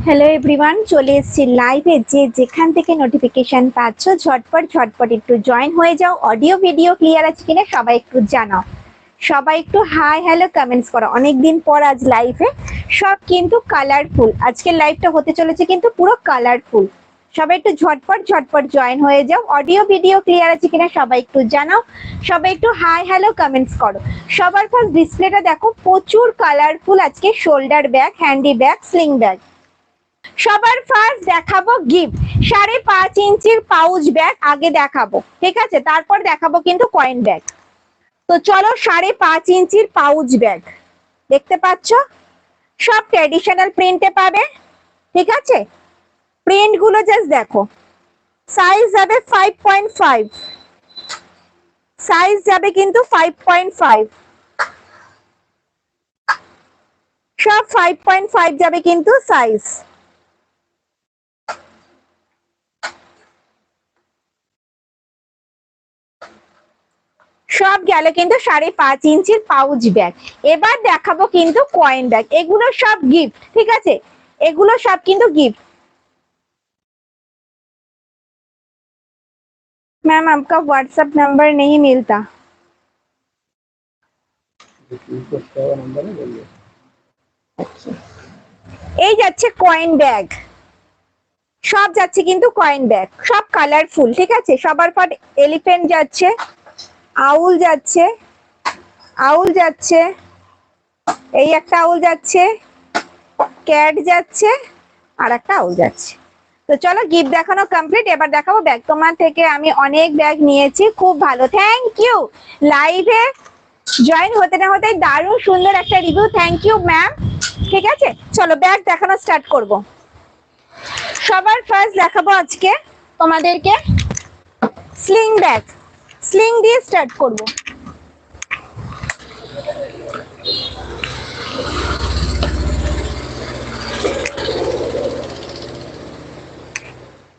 Hello everyone, চলে এসেছি লাইভে। যে যেখান থেকে নোটিফিকেশন পাচ্ছ ঝটপট একটু জয়েন হয়ে যাও। অডিও ভিডিও ক্লিয়ার আছে কিনা সবাই একটু জানাও, সবাই একটু হাই হ্যালো কমেন্টস করো। অনেকদিন পর আজ লাইভে, সব কিন্তু কালারফুল। আজকের লাইভটা হতে চলেছে কিন্তু পুরো কালারফুল। সবাই একটু ঝটপট জয়েন হয়ে যাও। অডিও ভিডিও ক্লিয়ার আছে কিনা সবাই একটু জানাও, সবাই একটু হাই হ্যালো কমেন্টস করো। সবার ফার্স্ট ডিসপ্লেটা দেখো, প্রচুর কালারফুল। আজকে shoulder bag, handy bag, sling bag. সবার ফার্স্ট দেখাবো গিফট 5.5 ইঞ্চির পাউচ ব্যাগ আগে দেখাবো, ঠিক আছে? তারপর দেখাবো কিন্তু কয়েন ব্যাগ। তো চলো, 5.5 ইঞ্চির পাউচ ব্যাগ দেখতে পাচ্ছ, সব ট্র্যাডিশনাল প্রিন্টে পাবে, ঠিক আছে? প্রিন্ট গুলো জাস্ট দেখো। সাইজ যাবে 5.5, সাইজ যাবে কিন্তু 5.5, সব 5.5 যাবে কিন্তু সাইজ। সব গেল কিন্তু 5.5 ইঞ্চির পাউচ ব্যাগ। এবার দেখাবো কিন্তু কয়েন ব্যাগ। এগুলো সব গিফট, ঠিক আছে? এগুলো সব কিন্তু গিফট। मैम आपका व्हाट्सएप नंबर नहीं मिलता। এই যাচ্ছে কয়েন ব্যাগ, সব যাচ্ছে কিন্তু কয়েন ব্যাগ, সব কালারফুল, ঠিক আছে? সবার পর এলিফ্যান্ট যাচ্ছে, আউল যাচ্ছে, আউল যাচ্ছে, এই একটা আউল যাচ্ছে, ক্যাট যাচ্ছে, আর একটা আউল যাচ্ছে। তো চলো, গিফট দেখানো কমপ্লিট। এবার দেখাবো ব্যাগ। তোমার থেকে আমি অনেক ব্যাগ নিয়েছি, খুব ভালো, থ্যাংক ইউ। লাইভে জয়েন হতে না হতে দারুণ সুন্দর একটা রিভিউ, থ্যাংক ইউ ম্যাম। ঠিক আছে, চলো ব্যাগ দেখানো স্টার্ট করব। সবার ফার্স্ট দেখাবো আজকে তোমাদেরকে স্লিং ব্যাগ। স্লিং দিয়ে স্টার্ট করব।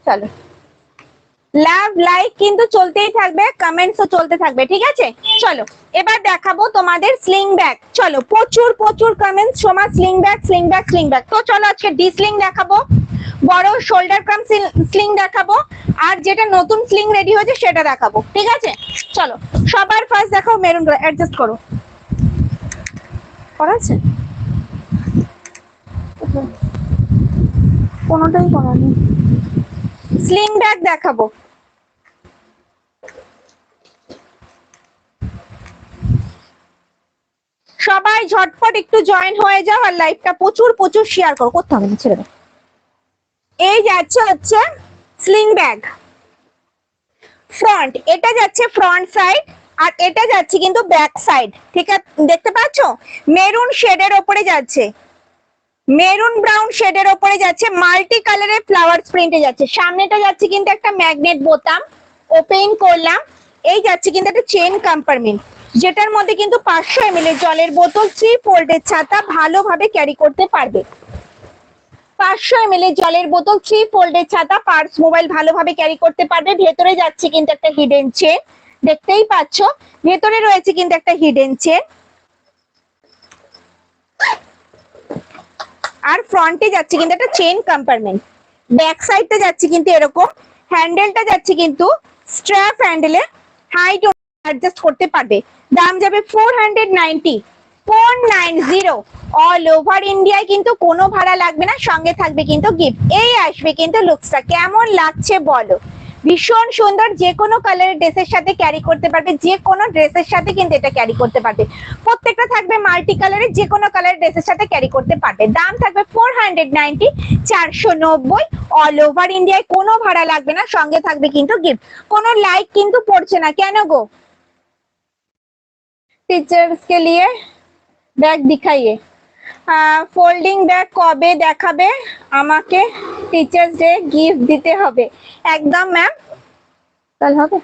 চলো, লাভ লাইক কিন্তু চলতেই থাকবে, কমেন্টসও চলতে থাকবে, ঠিক আছে? চলো, এবার দেখাবো তোমাদের স্লিং ব্যাগ। চলো, প্রচুর comments, Soma sling bag, sling bag, sling bag. তো চলো, আজকে ডি স্লিং দেখাবো, বড় শোল্ডার ক্রাম স্লিং দেখাবো, আর যেটা নতুন স্লিং রেডি হয়েছে সেটা দেখাবো, ঠিক আছে? চলো, সবার ফার্স্ট দেখাও মেরুন, অ্যাডজাস্ট করো, করা আছে? কোনোটাই করা নেই। স্লিং ব্যাগ দেখাবো। সবাই ঝটপট একটু জয়েন হয়ে যাও, আর লাইভটা প্রচুর শেয়ার করো, করতে হবে না, ছেড়ে দাও। এই যাচ্ছে হচ্ছে স্লিং ব্যাগ ফ্রন্ট, এটা যাচ্ছে ফ্রন্ট সাইড, আর এটা যাচ্ছে কিন্তু ব্যাক সাইড, ঠিক আছে? দেখতে পাচ্ছ, মেরুন শেডের ওপরে যাচ্ছে, মেরুন ব্রাউন শেডের ওপরে যাচ্ছে, মাল্টি কালারের ফ্লাওয়ার প্রিন্টে যাচ্ছে। সামনেটা যাচ্ছে কিন্তু একটা ম্যাগনেট বোতাম, ওপেন করলাম। এই যাচ্ছে কিন্তু একটা চেন কম্পার্টমেন্ট, যেটার মধ্যে কিন্তু 500 ml এর জলের বোতল, 3 ফোল্ডের ছাতা ভালোভাবে ক্যারি করতে পারবে। 500 ml এর জলের বোতল, 3 ফোল্ডের ছাতা, পার্স, মোবাইল ভালোভাবে ক্যারি করতে পারবে। ভেতরে যাচ্ছে কিন্তু একটা হিডেন চেন, দেখতেই পাচ্ছ, ভেতরে রয়েছে কিন্তু একটা হিডেন চেন। আর ফ্রন্টে যাচ্ছে কিন্তু একটা চেন কম্পার্টমেন্ট। ব্যাক সাইডটা যাচ্ছে কিন্তু এরকম, হ্যান্ডেলটা যাচ্ছে কিন্তু স্ট্র্যাপ হ্যান্ডেলে, হাইট অ্যাডজাস্ট করতে পারবে। দাম যাবে 490, 490। অল ওভার ইন্ডিয়ায় কিন্তু কোনো ভাড়া লাগবে না, সঙ্গে থাকবে কিন্তু গিফট। এই আসবে কিন্তু লুকসটা, কেমন লাগছে বলো? ভীষণ সুন্দর, যে কোনো কালারের ড্রেসের সাথে ক্যারি করতে পারবে, যে কোনো ড্রেসের সাথে কিন্তু এটা ক্যারি করতে পারবে। প্রত্যেকটা থাকবে মাল্টি কালারের, যে কোনো কালারের ড্রেসের সাথে ক্যারি করতে পারবে। দাম থাকবে 490, 490। অল ওভার ইন্ডিয়ায় কোনো ভাড়া লাগবে না, সঙ্গে থাকবে কিন্তু গিফট। কোনো লাইক কিন্তু পড়ছে না, কেন গো? টিচার্স কে লিয়ে ব্যাগ দিখাইয়ে। ফোল্ডিং ব্যাগ কবে দেখাবে? আমাকে টিচার্স ডে গিফট দিতে হবে। একদম ম্যাম, কাল হবে।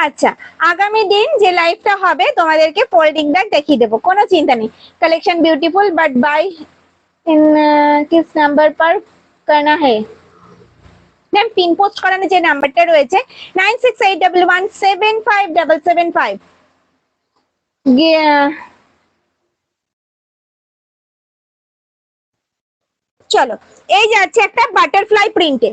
আচ্ছা, আগামী দিন যে লাইভটা হবে তোমাদেরকে ফোল্ডিং ব্যাগ দেখিয়ে দেবো, কোনো চিন্তা নেই। কালেকশন বিউটিফুল, বাট বাই इन किस नंबर पर करना है? ম্যাম, পিন পোস্ট করানো যে নাম্বারটা রয়েছে 9681175775, চলো এই যাচ্ছে একটা বাটারফ্লাই প্রিন্টে,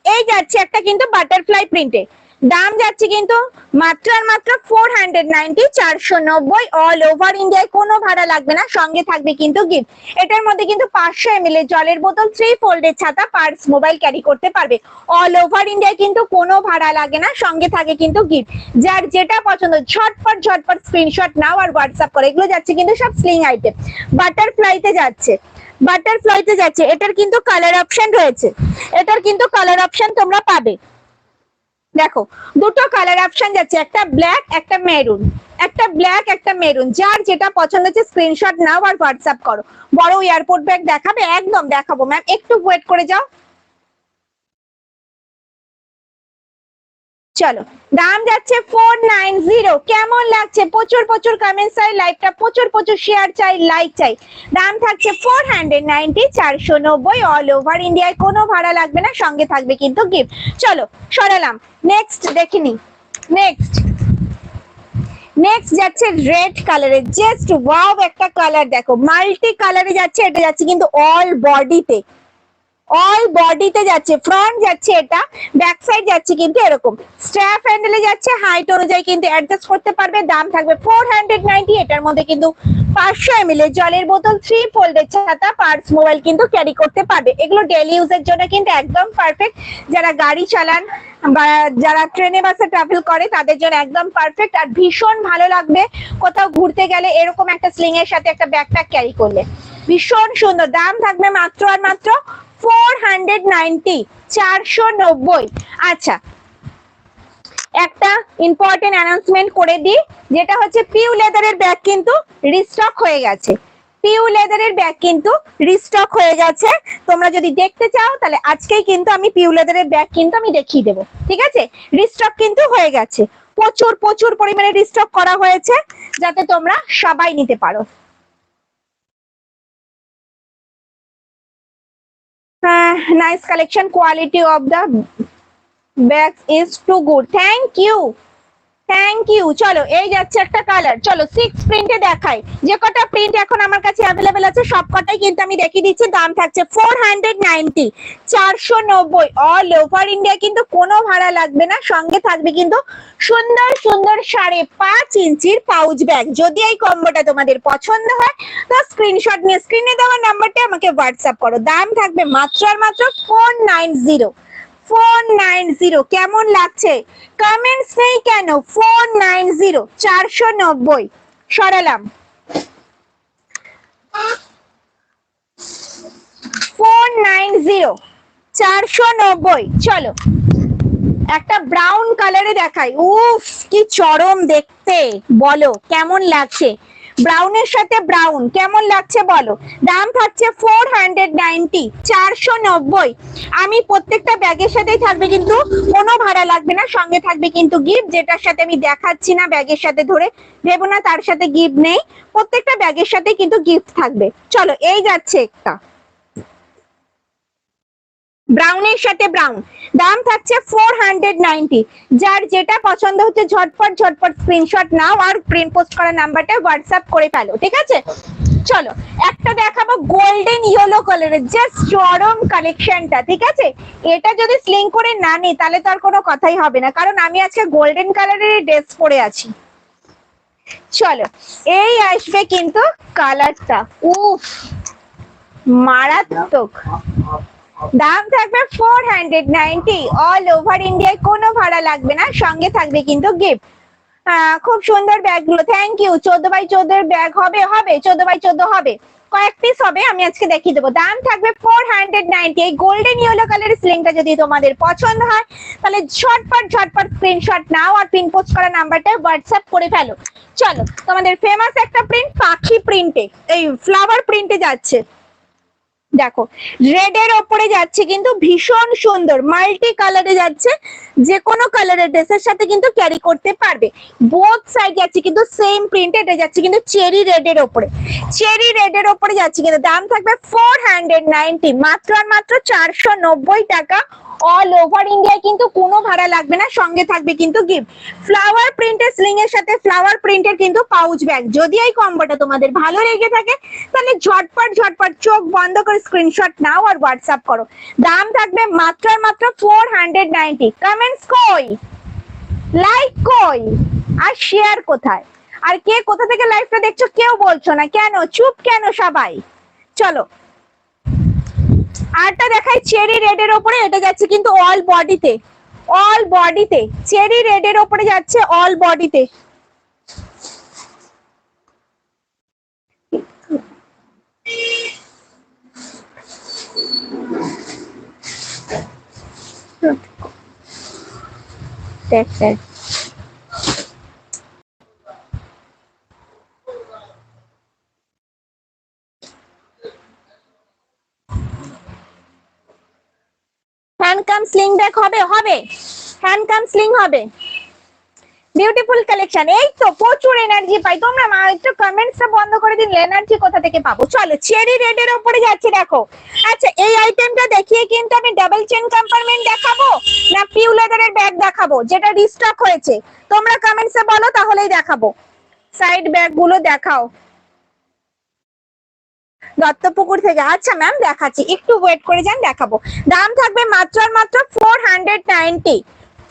এই যাচ্ছে একটা কিন্তু বাটারফ্লাই প্রিন্টে, দাম যাচ্ছে কিন্তু মাত্র আর মাত্র 490, 490 অল ওভার ইন্ডিয়ায়, কোনো ভাড়া লাগবে না, সঙ্গে থাকবে কিন্তু গিফট। এটার মধ্যে কিন্তু 500 ml এর জলের বোতল, 3 ফোল্ডের ছাতা, পার্স, মোবাইল ক্যারি করতে পারবে। অল ওভার ইন্ডিয়ায় কিন্তু কোনো ভাড়া লাগে না, সঙ্গে থাকে কিন্তু গিফট। যার যেটা পছন্দ ঝটপট ঝটপট স্ক্রিনশট নাও আর হোয়াটসঅ্যাপ করো। এগুলো যাচ্ছে কিন্তু সব স্লিং আইটেম, বাটারফ্লাইতে যাচ্ছে, বাটারফ্লাইতে যাচ্ছে। এটার কিন্তু কালার অপশন রয়েছে, এটার কিন্তু কালার অপশন তোমরা পাবে। দেখো দুটো কালার অপশন যাচ্ছে, একটা ব্ল্যাক একটা মেরুন, একটা ব্ল্যাক একটা মেরুন। যার যেটা পছন্দ হচ্ছে স্ক্রিনশট নাও আর হোয়াটসঅ্যাপ করো। বড় এয়ারপোর্ট ব্যাগ দেখাবে? একদম দেখাবো ম্যাম, একটু ওয়েট করে যাও। চলো দাম যাচ্ছে 490। কেমন লাগছে? প্রচুর প্রচুর কমেন্ট চাই, লাইভটা প্রচুর প্রচুর শেয়ার চাই, লাইক চাই। দাম থাকছে 490, 490 অল ওভার ইন্ডিয়ায়, কোনো ভাড়া লাগবে না, সঙ্গে থাকবে কিন্তু গিফট। চলো সরালাম, নেক্সট দেখিনি। নেক্সট নেক্সট যাচ্ছে রেড কালারের, জাস্ট ওয়াও একটা কালার দেখো, মাল্টি কালারে যাচ্ছে। এটা যাচ্ছে কিন্তু অল বডিতে, অল বডিতে যাচ্ছে, ফ্রন্ট যাচ্ছে এটা, ব্যাক সাইড যাচ্ছে কিন্তু এরকম, স্ট্র্যাপ হ্যান্ডেলে যাচ্ছে, হাইট অনুযায়ী কিন্তু অ্যাডজাস্ট করতে পারবে। দাম থাকবে 490। এটার মধ্যে কিন্তু 500 ml জলের বোতল, 3 ফোল্ডের ছাতা, পার্স, মোবাইল কিন্তু ক্যারি করতে পারবে। এগুলো ডেইলি ইউজের জন্য কিন্তু একদম পারফেক্ট। যারা গাড়ি চালান বা যারা ট্রেনে বাসে ট্রাভেল করে তাদের জন্য একদম পারফেক্ট। আর ভীষণ ভালো লাগবে কোথাও ঘুরতে গেলে এরকম একটা স্লিং এর সাথে একটা ব্যাকপ্যাক ক্যারি করলে, ভীষণ সুন্দর। দাম থাকবে মাত্র আর মাত্র 490, 490। আচ্ছা একটা ইম্পর্টেন্ট অ্যানাউন্সমেন্ট করে দিই, যেটা হচ্ছে পিউ লেদারের ব্যাগ কিন্তু রিস্টক হয়ে গেছে। পিউ লেদারের ব্যাগ কিন্তু রিস্টক হয়ে গেছে। তোমরা যদি দেখতে চাও তাহলে আজকেই কিন্তু আমি পিউ লেদারের ব্যাগ কিন্তু আমি দেখিয়ে দেবো, ঠিক আছে? রিস্টক কিন্তু হয়ে গেছে, প্রচুর প্রচুর পরিমাণে রিস্টক করা হয়েছে, যাতে তোমরা সবাই নিতে পারো। Nice collection, quality of the bags is too good. Thank you, thank you. চলো এই যাচ্ছে একটা কালার, চলো 6 প্রিন্টে দেখাই। যে কটা প্রিন্ট এখন আমার কাছে অ্যাভেলেবেল আছে সব কটাই কিন্তু আমি দেখিয়ে দিচ্ছি। দাম থাকছে 490, 490 অল ওভার ইন্ডিয়া, কিন্তু কোনো ভাড়া লাগবে না, সঙ্গে থাকবে কিন্তু সুন্দর সুন্দর 5.5 ইঞ্চির পাউচ ব্যাগ। যদি এই কম্বোটা তোমাদের পছন্দ হয় তো স্ক্রিনশট নিয়ে স্ক্রিনে দেওয়া নাম্বারটা আমাকে হোয়াটসঅ্যাপ করো। দাম থাকবে মাত্র আর মাত্র 490, 490। কেমন লাগছে? কমেন্টস নেই কেন? 490, 490। সরালাম 490, 490। চলো একটা ব্রাউন কালারে দেখাই। উফ কি চরম দেখতে, বলো কেমন লাগছে? ব্রাউনের সাথে ব্রাউন কেমন লাগছে বলো? দাম থাকছে 490, 490। আমি প্রত্যেকটা ব্যাগের সাথেই থাকবে কিন্তু কোনো ভাড়া লাগবে না, সঙ্গে থাকবে কিন্তু গিফট। যেটার সাথে আমি দেখাচ্ছি না ব্যাগের সাথে ধরে ভেবো না তার সাথে গিফট নেই, প্রত্যেকটা ব্যাগের সাথে কিন্তু গিফট থাকবে। চলো এই যাচ্ছে একটা ব্রাউনের সাথে ব্রাউন, দাম থাকছে 490। যার যেটা পছন্দ হচ্ছে ঝটপট ঝটপট স্ক্রিনশট নাও আর প্রিন্ট পোস্ট করা নাম্বারটা হোয়াটসঅ্যাপ করে ফেলো, ঠিক আছে? চলো একটা দেখাবো গোল্ডেন ইয়েলো কালারের, জাস্ট চরম কালেকশনটা, ঠিক আছে? এটা যদি স্লিং করে না নিই তাহলে তো আর কোনো কথাই হবে না, কারণ আমি আজকে গোল্ডেন কালারের ড্রেস পরে আছি। চলো এই আসবে কিন্তু কালারটা, উফ মারাত্মক। দাম থাকবে 490 অল ওভার ইন্ডিয়ায়, কোনো ভাড়া লাগবে না, সঙ্গে থাকবে কিন্তু গিফট। খুব সুন্দর ব্যাগগুলো, থ্যাংক ইউ। 14x14 ব্যাগ হবে, হবে 14x14 হবে, কয়েক পিস হবে, আমি আজকে দেখিয়ে দেবো। দাম থাকবে 490। এই গোল্ডেন ইয়েলো কালারের স্লিংটা যদি তোমাদের পছন্দ হয় তাহলে ঝটপট ঝটপট স্ক্রিনশট নাও আর পিন পোস্ট করা নাম্বারটা হোয়াটসঅ্যাপ করে ফেলো। চলো তোমাদের ফেমাস একটা প্রিন্ট পাখি প্রিন্টে, এই ফ্লাওয়ার প্রিন্টে যাচ্ছে। দেখো রেড এর ওপরে যাচ্ছে কিন্তু ভীষণ সুন্দর, মাল্টি কালারে যাচ্ছে, যে কোনো কালারের ড্রেসের সাথে কিন্তু ক্যারি করতে পারবে। বোথ সাইড যাচ্ছে কিন্তু সেম প্রিন্টে, এটা যাচ্ছে কিন্তু চেরি রেড এর ওপরে, চেরি রেড এর ওপরে যাচ্ছে কিন্তু। দাম থাকবে 490, মাত্র আর মাত্র 490 টাকা অল ওভার ইন্ডিয়া, কিন্তু কোনো ভাড়া লাগবে না, সঙ্গে থাকবে কিন্তু গিফট। ফ্লাওয়ার প্রিন্টের স্লিং এর সাথে ফ্লাওয়ার প্রিন্টের কিন্তু পাউচ ব্যাগ। যদি এই কম্বোটা তোমাদের ভালো লেগে থাকে তাহলে ঝটপট ঝটপট চোখ বন্ধ করে স্ক্রিনশট নাও আর হোয়াটসঅ্যাপ করো। দাম থাকবে মাত্র আর মাত্র 490। কমেন্টস কই, লাইক কই, আর শেয়ার কোথায়? আর কে কোথা থেকে লাইভটা দেখছো কেউ বলছো না কেন? চুপ কেন সবাই? চলো আরটা দেখাই চেরি রেড এর উপরে। এটা যাচ্ছে কিন্তু অল বডিতে, অল বডিতে চেরি রেড এর উপরে যাচ্ছে, অল বডিতে। দেখ দেখ হ্যান্ডকাম স্লিং ব্যাগ হবে, হবে হ্যান্ডকাম স্লিং হবে। বিউটিফুল কালেকশন, এই তো প্রচুর এনার্জি পাই। তোমরা মা একটু কমেন্টসটা বন্ধ করে দিন, এনার্জি কোথা থেকে পাবো? চলো চেরি রেড এর উপরে যাচ্ছে দেখো। আচ্ছা এই আইটেমটা দেখিয়ে কিন্তু আমি ডাবল চেন কম্পার্টমেন্ট দেখাবো না পিউ লেদারের ব্যাগ দেখাবো যেটা রিস্টক হয়েছে? তোমরা কমেন্টসে বলো, তাহলেই দেখাবো। সাইড ব্যাগ গুলো দেখাও দত্তপুকুর থেকে। আচ্ছা ম্যাম দেখাচ্ছি, একটু ওয়েট করে যান, দেখাবো। দাম থাকবে মাত্র আর মাত্র 490,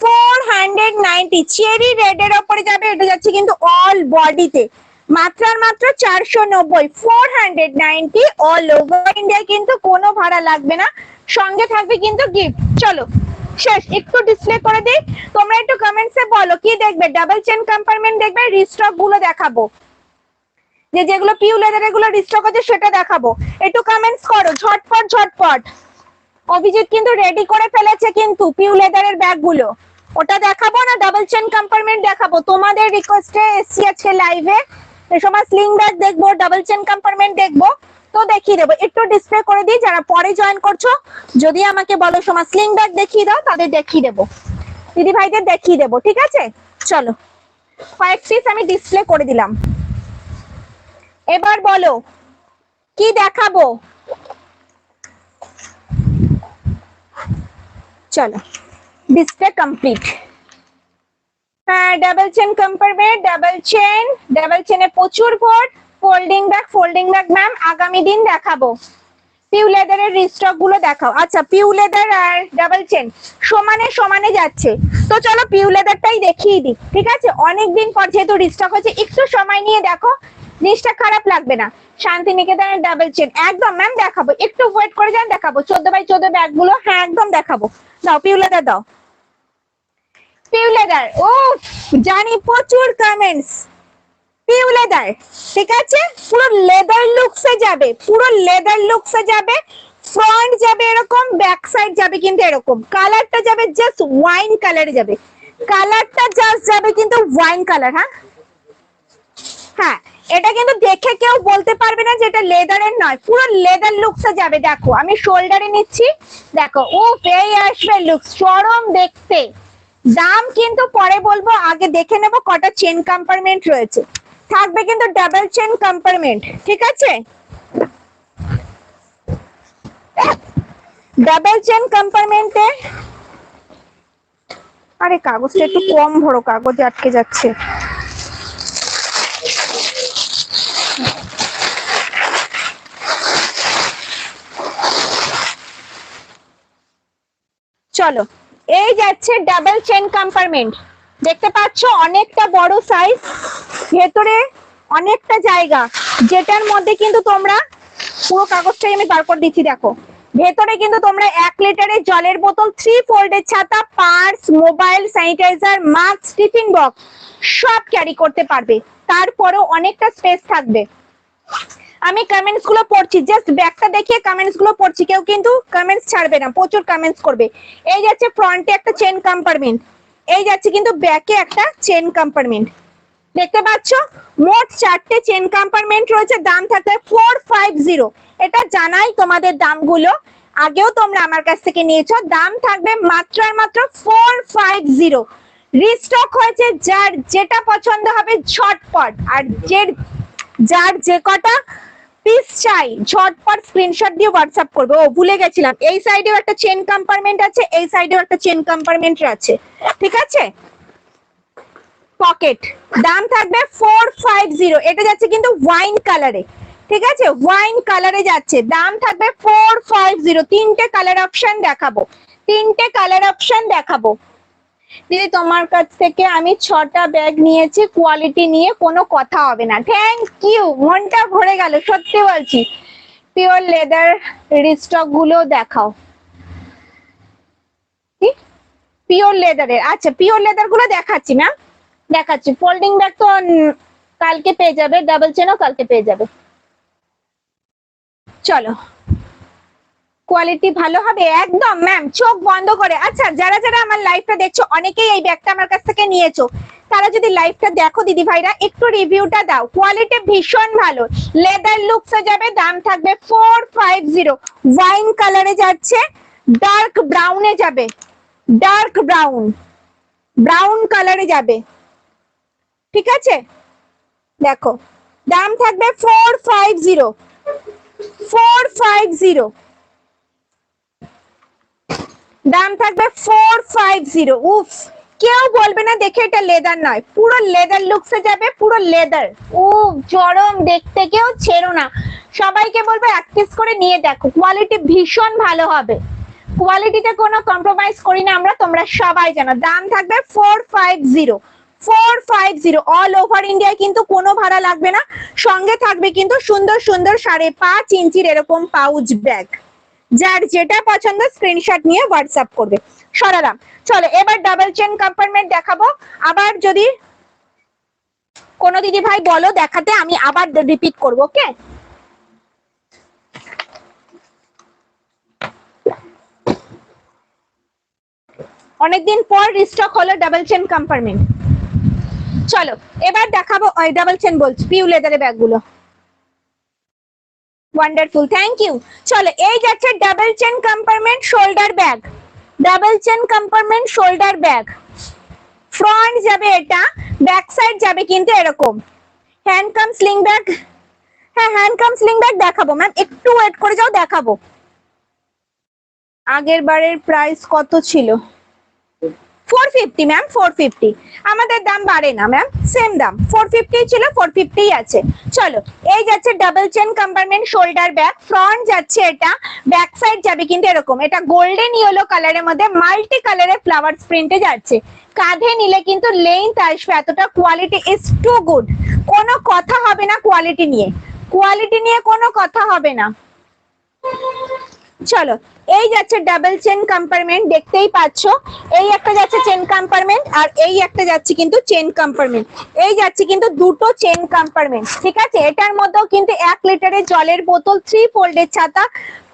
490 চেরি রেড এর উপরে যাবে। এটা যাচ্ছে কিন্তু অল বডিতে, মাত্র আর মাত্র 490, 490 অল ওভার ইন্ডিয়া। কিন্তু কোনো ভাড়া লাগবে না, সঙ্গে থাকবে কিন্তু গিফট। চলো শেষ, একটু ডিসপ্লে করে দিই, তোমরা একটু কমেন্টসে বলো কি দেখবে? ডাবল চেন কম্পার্টমেন্ট দেখবে, রিস্টক গুলো দেখাবো, যেগুলো পিউ লেদার এগুলো রিস্টক আছে সেটা দেখাবো। একটু কমেন্টস করো ঝটপট ঝটপট। অভিজিৎ কিন্তু রেডি করে ফেলেছে কিন্তু পিউ লেদারের ব্যাগ গুলো। ওটা দেখাবো না ডাবল চেন কম্পার্টমেন্ট দেখাবো? তোমাদের রিকোয়েস্টে এসছি আজকে লাইভে। এই সময় স্লিং ব্যাগ দেখবো, ডাবল চেন কম্পার্টমেন্ট দেখবো, তো দেখিয়ে দেবো। একটু ডিসপ্লে করে দিই, যারা পরে জয়েন করছো যদি আমাকে বলো সময় স্লিং ব্যাগ দেখিয়ে দাও, তাদের দেখিয়ে দেবো, দিদি ভাইদের দেখিয়ে দেবো, ঠিক আছে? চলো কয়েক পিস আমি ডিসপ্লে করে দিলাম, এবার বলো কি দেখাবো? চলো ডিসপ্লে কমপ্লিট। হ্যাঁ ডাবল চেন কম্পার্টমেন্ট, ডাবল চেনে প্রচুর ভোট। ফোল্ডিং ব্যাগ ম্যাম আগামী দিন দেখাবো। পিউ লেদারের রিস্টক গুলো দেখাও। আচ্ছা পিউ লেদার আর ডাবল চেন সমানে সমানে যাচ্ছে, তো চলো পিউ লেদারটাই দেখিয়ে দিই, ঠিক আছে? অনেকদিন পর যেহেতু রিস্টক হয়েছে, একটু সময় নিয়ে দেখো, জিনিসটা খারাপ লাগবে না। শান্তিনিকেতনের ডাবল চেন একদম ম্যাম দেখাবো, একটু ওয়েট করে যান, দেখাবো 14x14 ব্যাগ গুলো। হ্যাঁ একদম দেখাবো, দাও পিউ লেদার দাও। পিউ লেদার, ও জানি প্রচুর কমেন্টস। পিউ লেদার, ঠিক আছে? পুরো লেদার লুকসে যাবে, পুরো লেদার লুকসে যাবে। ফ্রন্ট যাবে এরকম, ব্যাক সাইড যাবে কিন্তু এরকম। কালারটা যাবে জাস্ট ওয়াইন কালারে যাবে, কালারটা জাস্ট যাবে কিন্তু ওয়াইন কালার। হ্যাঁ হ্যাঁ এটা কিন্তু দেখে কেউ বলতে পারবে না যে এটা লেদারের নয়, পুরো লেদার লুকসে যাবে। দেখো আমি শোল্ডারে নিচ্ছি, দেখো ও পেয়ে আসবে লুকস, চরম দেখতে। দাম কিন্তু পরে বলবো, আগে দেখে নেবো কটা চেন কম্পার্টমেন্ট রয়েছে। থাকবে কিন্তু ডাবল চেন কম্পার্টমেন্ট, ঠিক আছে? ডাবল চেন কম্পার্টমেন্টে, আরে কাগজটা একটু কম ভরো, কাগজে আটকে যাচ্ছে। চলো এই যাচ্ছে ডাবল চেন কম্পার্টমেন্ট, দেখতে পাচ্ছ অনেকটা বড় সাইজ, ভেতরে অনেকটা জায়গা, যেটার মধ্যে কিন্তু তোমরা পুরো কাগজটাই আমি বার করে দিচ্ছি। দেখো ভেতরে কিন্তু তোমরা 1 লিটারের জলের বোতল, 3 ফোল্ডের ছাতা, purse, mobile, sanitiser, mask, tiffin box সব ক্যারি করতে পারবে। তারপরেও অনেকটা স্পেস থাকবে। আমি কমেন্টস গুলো পড়ছি, জাস্ট ব্যাগটা দেখিয়ে কমেন্টস গুলো পড়ছি, কেউ কিন্তু কমেন্টস ছাড়বে না, প্রচুর কমেন্টস করবে। এই যাচ্ছে ফ্রন্টে একটা চেন কম্পার্টমেন্ট, এই যাচ্ছে কিন্তু ব্যাকে একটা চেন কম্পার্টমেন্ট, দেখতে পাচ্ছ? মোট 4টে চেন কম্পার্টমেন্ট রয়েছে। দাম থাকবে 450। এটা জানাই তোমাদের দামগুলো, আগেও তোমরা আমার কাছ থেকে নিয়েছো। দাম থাকবে মাত্র আর মাত্র 450। রিস্টক হয়েছে, যার যেটা পছন্দ হবে ঝটপট, আর যার যে কটা পিস চাই ঝটপট স্ক্রিনশট দিয়ে হোয়াটসঅ্যাপ করবে। ও ভুলে গেছিলাম, এই সাইডেও একটা চেন কম্পার্টমেন্ট আছে, এই সাইডেও একটা চেন কম্পার্টমেন্ট আছে, ঠিক আছে? পকেট, দাম থাকবে 450। এটা যাচ্ছে কিন্তু ওয়াইন কালারে, ঠিক আছে, ওয়াইন কালারে যাচ্ছে, দাম থাকবে 450। তিনটে কালার অপশন দেখাবো, তিনটে কালার অপশন দেখাবো। দিদি তোমার কাছ থেকে আমি 6টা ব্যাগ নিয়েছি, কোয়ালিটি নিয়ে কোনো কথা হবে না। থ্যাংক ইউ, মনটা ভরে গেল সত্যি বলছি। পিওর লেদার রিস্টক গুলো দেখাও, পিওর লেদারের। আচ্ছা পিওর লেদার গুলো দেখাচ্ছি ম্যাম, দেখাচ্ছি। ফোল্ডিং ব্যাগ তো কালকে পেয়ে যাবে, ডাবল চেনও কালকে পেয়ে যাবে। চলো, কোয়ালিটি ভালো হবে একদম ম্যাম, চোখ বন্ধ করে। আচ্ছা যারা যারা আমার লাইভটা দেখছো, অনেকেই এই ব্যাগটা আমার কাছ থেকে নিয়েছো, তারা যদি লাইভটা দেখো দিদি ভাইরা, একটু রিভিউটা দাও। কোয়ালিটি ভীষণ ভালো, লেদার লুকসে যাবে, দাম থাকবে 450। ওয়াইন কালারে যাচ্ছে, ডার্ক ব্রাউনে যাবে, ডার্ক ব্রাউন, ব্রাউন কালারে যাবে, ঠিক আছে। দেখো দাম থাকবে 450, 450, দাম থাকবে 450। উফ, কেউ বলবে না দেখে এটা লেদার নয়, পুরো লেদার লুকসে যাবে, পুরো লেদার। ও চরম দেখতে, কেউ ছেড়ো না, সবাইকে বলবো এক পিস করে নিয়ে দেখো, কোয়ালিটি ভীষণ ভালো হবে, কোয়ালিটিতে কোনো কম্প্রোমাইজ করি না আমরা, তোমরা সবাই জানো। দাম থাকবে 450, 450। অল ওভার ইন্ডিয়ায় কিন্তু কোনো ভাড়া লাগবে না, সঙ্গে থাকবে কিন্তু সুন্দর সুন্দর 5.5 ইঞ্চির এরকম পাউচ ব্যাগ। যার যেটা পছন্দ স্ক্রিনশট নিয়ে হোয়াটসঅ্যাপ করবে। সরালাম, চলো এবার ডাবল চেন কম্পার্টমেন্ট দেখাবো। আবার যদি কোনো দিদি ভাই বলো দেখাতে, আমি আবার রিপিট করবো, ওকে। অনেকদিন পর রিস্টক হলো ডাবল চেন কম্পার্টমেন্ট। চলো এবার দেখাবো, ডাবল চেন বলছি, পিউ লেদারের ব্যাগগুলো। Wonderful, thank you. চলো এই যাচ্ছে double chain compartment shoulder bag, double chain compartment shoulder bag. Front যাবে এটা, ব্যাক সাইড যাবে কিন্তু এরকম। হ্যান্ডকাম স্লিং ব্যাগ, হ্যাঁ হ্যান্ডকাম স্লিং ব্যাগ দেখাবো ম্যাম, একটু ওয়েট করে যাও, দেখাবো। আগের বারের প্রাইস কত ছিল? 450 ম্যাম, 450। আমাদের দাম বাড়ে না ম্যাম, সেম দাম 450 ছিল, 450 আছে। চলো এই যাচ্ছে double chain compartment shoulder bag. Front যাচ্ছে এটা, ব্যাক সাইড যাবে কিন্তু এরকম। এটা গোল্ডেন ইয়েলো কালারের মধ্যে মাল্টি কালারের ফ্লাওয়ার প্রিন্টে যাচ্ছে। কাঁধে নিলে কিন্তু লেন্থ আসবে এতটা, কোয়ালিটি ইজ টু গুড, কোনো কথা হবে না কোয়ালিটি নিয়ে, কোয়ালিটি নিয়ে কোনো কথা হবে না। চলো এই যাচ্ছে ডাবল চেন কম্পার্টমেন্ট, দেখতেই পাচ্ছ। এই একটা যাচ্ছে চেন কম্পার্টমেন্ট, আর এই একটা যাচ্ছে কিন্তু চেন কম্পার্টমেন্ট। এই যাচ্ছে কিন্তু দুটো চেন কম্পার্টমেন্ট, ঠিক আছে। এটার মধ্যেও কিন্তু 1 লিটারের জলের বোতল, 3 ফোল্ডের ছাতা,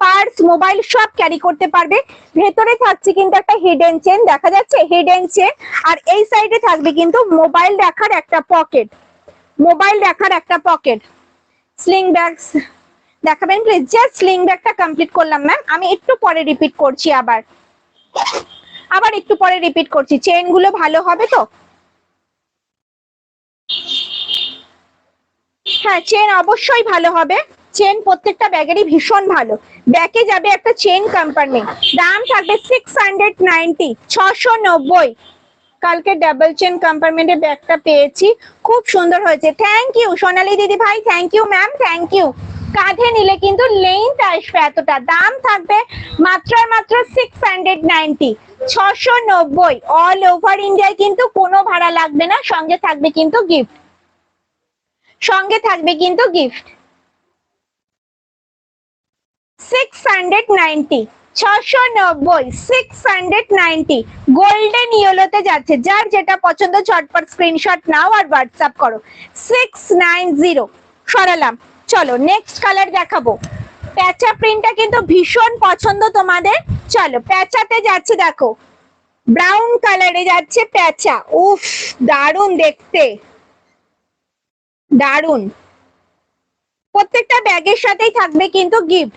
পার্স, মোবাইল সব ক্যারি করতে পারবে। ভেতরে থাকছে কিন্তু একটা হিডেন চেন, দেখা যাচ্ছে হিডেন চেন। আর এই সাইডে থাকবে কিন্তু মোবাইল রাখার একটা পকেট, মোবাইল রাখার একটা পকেট। স্লিং ব্যাগস দেখাবেন প্লিজ? জাস্ট স্লিং ব্যাগটা কমপ্লিট করলাম ম্যাম, আমি একটু পরে রিপিট করছি, আবার একটু পরে রিপিট করছি। চেন গুলো ভালো হবে তো? হ্যাঁ চেন অবশ্যই ভালো হবে, চেন প্রত্যেকটা ব্যাগেরই ভীষণ ভালো। ব্যাগে যাবে একটা চেন কম্পার্টমেন্ট, দাম থাকবে 690, 690। কালকে ডাবল চেন কম্পার্টমেন্টের ব্যাগটা পেয়েছি, খুব সুন্দর হয়েছে। থ্যাংক ইউ সোনালী দিদি ভাই, thank you ma'am, thank you. কাঁধে নিলে কিন্তু লেন্থ আসবে এতটা, দাম থাকবে মাত্র আর মাত্র 690, 690। অল ওভার ইন্ডিয়ায় কিন্তু কোনো ভাড়া লাগবে না, সঙ্গে থাকবে কিন্তু গিফট, সঙ্গে থাকবে কিন্তু গিফট। 690, 690, 690। গোল্ডেন ইয়েলোতে যাচ্ছে, যার যেটা পছন্দ ঝটপট স্ক্রিনশট নাও আর হোয়াটসঅ্যাপ করো। 690। সরালাম, চলো নেক্সট কালার দেখাবো। প্যাচা প্রিন্টটা কিন্তু ভীষণ পছন্দ তোমাদের। চলো প্যাচাতে যাচ্ছে, দেখো ব্রাউন কালারে যাচ্ছে প্যাচা। উফ দারুন দেখতে, দারুন। প্রত্যেকটা ব্যাগের সাথেই থাকবে কিন্তু গিফট,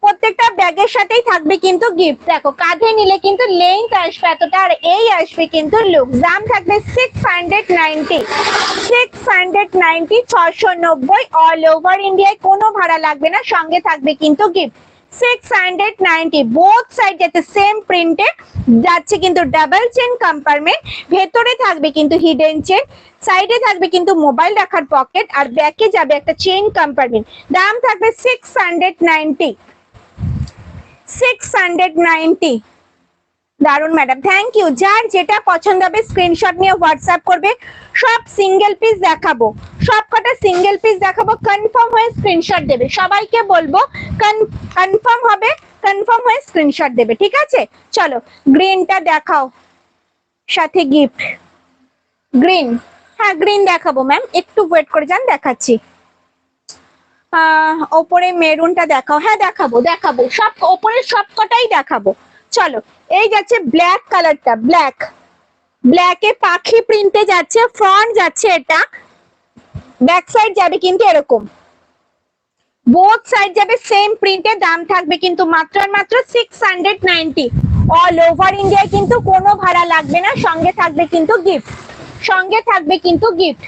প্রত্যেকটা ব্যাগের সাথেই থাকবে কিন্তু গিফট। দেখো কাঁধে নিলে কিন্তু লেন্থ আসবে এতটা, আর এই আসবে কিন্তু লুক। দাম থাকবে 690, 690, 690। অল ওভার ইন্ডিয়ায় কোনো ভাড়া লাগবে না, সঙ্গে থাকবে কিন্তু গিফট। 690 বোথ সাইড যাচ্ছে সেম প্রিন্টে যাচ্ছে কিন্তু ডাবল চেন কম্পার্টমেন্ট, ভেতরে থাকবে কিন্তু হিডেন চেন, সাইডে থাকবে কিন্তু মোবাইল রাখার পকেট, আর ব্যাকে যাবে একটা চেন কম্পার্টমেন্ট। দাম থাকবে 690। 690। দারুন ম্যাডাম, থ্যাংক ইউ। যার যেটা পছন্দ হবে স্ক্রিনশট নিয়ে হোয়াটসঅ্যাপ করবে। সব সিঙ্গেল পিস দেখাবো, সব কটা সিঙ্গেল পিস দেখাবো, কনফার্ম হয়ে স্ক্রিনশট দেবে। সবাইকে বলবো কনফার্ম হবে, কনফার্ম হয়ে স্ক্রিনশট দেবে, ঠিক আছে? চলো গ্রিনটা দেখাও, সাথে গিফট। গ্রিন, হ্যাঁ গ্রিন দেখাবো ম্যাম, একটু ওয়েট করে যান, দেখাচ্ছি। ওপরে মেরুনটা দেখাও। হ্যাঁ দেখাবো দেখাবো, সব ওপরের সব কটাই দেখাবো। চলো এই যাচ্ছে ব্ল্যাক কালারটা, ব্ল্যাক, ব্ল্যাকে পাখি প্রিন্টে যাচ্ছে, ফ্রন্ট যাচ্ছে এটা, ব্যাক সাইড যাবে কিন্তু এরকম, বোথ সাইড যাবে সেম প্রিন্টে। দাম থাকবে কিন্তু মাত্র আর মাত্র 690। অল ওভার ইন্ডিয়া কিন্তু কোনো ভাড়া লাগবে না, সঙ্গে থাকবে কিন্তু গিফট, সঙ্গে থাকবে কিন্তু গিফট।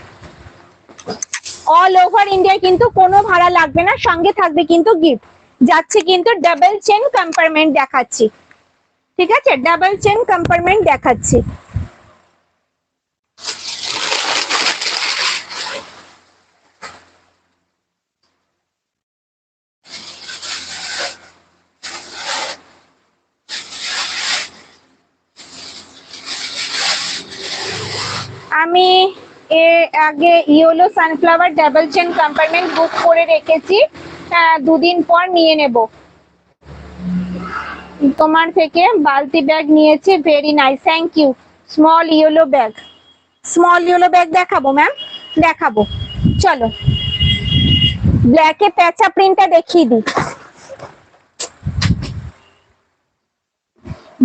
অল ওভার ইন্ডিয়া কিন্তু কোনো ভাড়া লাগবে না, সঙ্গে থাকবে কিন্তু গিফট। যাচ্ছে কিন্তু ডাবল চেন কম্পার্টমেন্ট দেখাচ্ছি, ঠিক আছে? ডাবল চেন কম্পার্টমেন্ট দেখাচ্ছি। আমি এর আগে yellow sunflower double chain compartment book করে রেখেছি, দুদিন পর নিয়ে নেব। তোমার থেকে বালতি ব্যাগ নিয়েছি, very nice, thank you. Small yellow bag, small yellow bag দেখাবো ম্যাম, দেখাবো। চলো ব্ল্যাকে প্যাচা প্রিন্টটা দেখিয়ে দিই,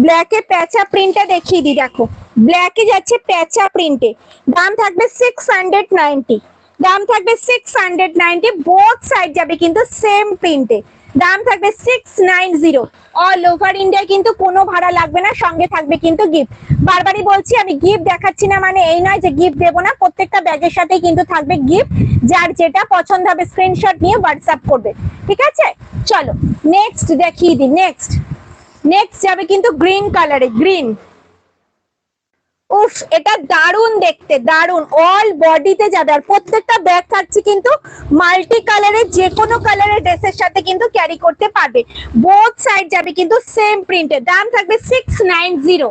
ব্ল্যাকে প্যাচা প্রিন্টটা দেখিয়ে দিই। দেখো ব্ল্যাকে যাচ্ছে প্যাচা প্রিন্টে, দাম থাকবে 690। দাম থাকবে 690, বোথ সাইড যাবে কিন্তু সেম প্রিন্টে। দাম থাকবে 690। অল ওভার ইন্ডিয়া কিন্তু কোনো ভাড়া লাগবে না, সঙ্গে থাকবে কিন্তু গিফট। বারবারই বলছি আমি গিফট দেখাচ্ছি না মানে এই নয় যে গিফট দেবো না, প্রত্যেকটা ব্যাগের সাথে কিন্তু থাকবে গিফট। যার যেটা পছন্দ হবে স্ক্রিনশট নিয়ে হোয়াটসঅ্যাপ করবে, ঠিক আছে? চলো নেক্সট দেখিয়ে দিই। নেক্সট নেক্সট যাবে কিন্তু গ্রিন কালারে, গ্রিন। উফ এটা দারুন দেখতে, দারুন, অল বডিতে যাবে, আর প্রত্যেকটা ব্যাগ থাকছে কিন্তু মাল্টি কালারের, যে কোনো কালারের ড্রেসের সাথে কিন্তু ক্যারি করতে পারবে। বোথ সাইড যাবে কিন্তু সেম প্রিন্টের। দাম থাকবে 690।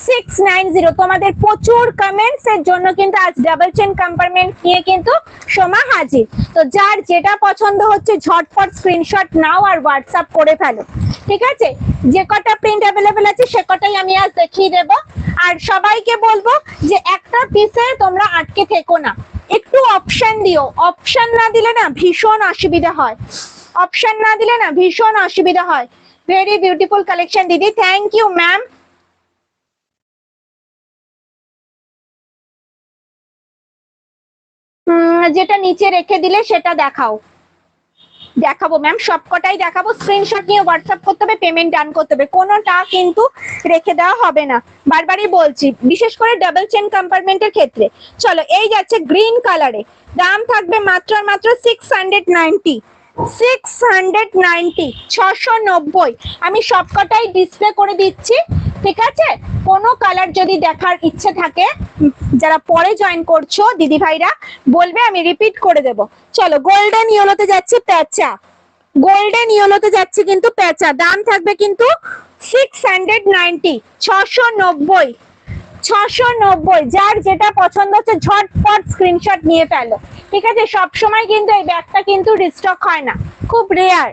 690। তোমাদের প্রচুর কমেন্টস এর জন্য কিন্তু আজ ডাবল চেন কম্পার্টমেন্ট নিয়ে কিন্তু সোমা হাজির। তো যার যেটা পছন্দ হচ্ছে ঝটপট স্ক্রিনশট নাও আর হোয়াটসঅ্যাপ করে ফেলো, ঠিক আছে? যে কটা প্রিন্ট অ্যাভেলেবেল আছে সে কটাই আমি আজ দেখিয়ে দেব। আর সবাইকে বলবো যে একটা পিসে তোমরা আটকে থেকো না, একটু অপশন দিও, অপশন না দিলে না ভীষণ অসুবিধা হয়, অপশন না দিলে না ভীষণ অসুবিধা হয়। ভেরি বিউটিফুল কালেকশন দিদি, থ্যাংক ইউ ম্যাম। যেটা নিচে রেখে দিলে সেটা দেখাও, দেখাবো ম্যাম, সবকটাই দেখাবো। স্ক্রিনশট নিয়ে হোয়াটসঅ্যাপ করতে হবে, পেমেন্ট ডান করতে হবে, কোনোটা কিন্তু রেখে দেওয়া হবে না, বারবারই বলছি, বিশেষ করে ডাবল চেন কম্পার্টমেন্টের ক্ষেত্রে। চলো এই যাচ্ছে গ্রিন কালারে, দাম থাকবে মাত্র আর মাত্র 690। 690, 690। আমি সবকটাই ডিসপ্লে করে দিচ্ছি, ঠিক আছে? কোনো কালার যদি দেখার ইচ্ছে থাকে, যারা পরে জয়েন করছো দিদি ভাইরা বলবে, আমি রিপিট করে দেব। চলো গোল্ডেন ইয়েলোতে যাচ্ছে প্যাচা, গোল্ডেন ইয়েলোতে যাচ্ছে কিন্তু প্যাচা, দাম থাকবে কিন্তু 690। 690, 690। যার যেটা পছন্দ হচ্ছে ঝটপট স্ক্রিনশট নিয়ে ফেলো, ঠিক আছে? সবসময় কিন্তু এই ব্যাগটা কিন্তু রিস্টক হয় না, খুব রেয়ার।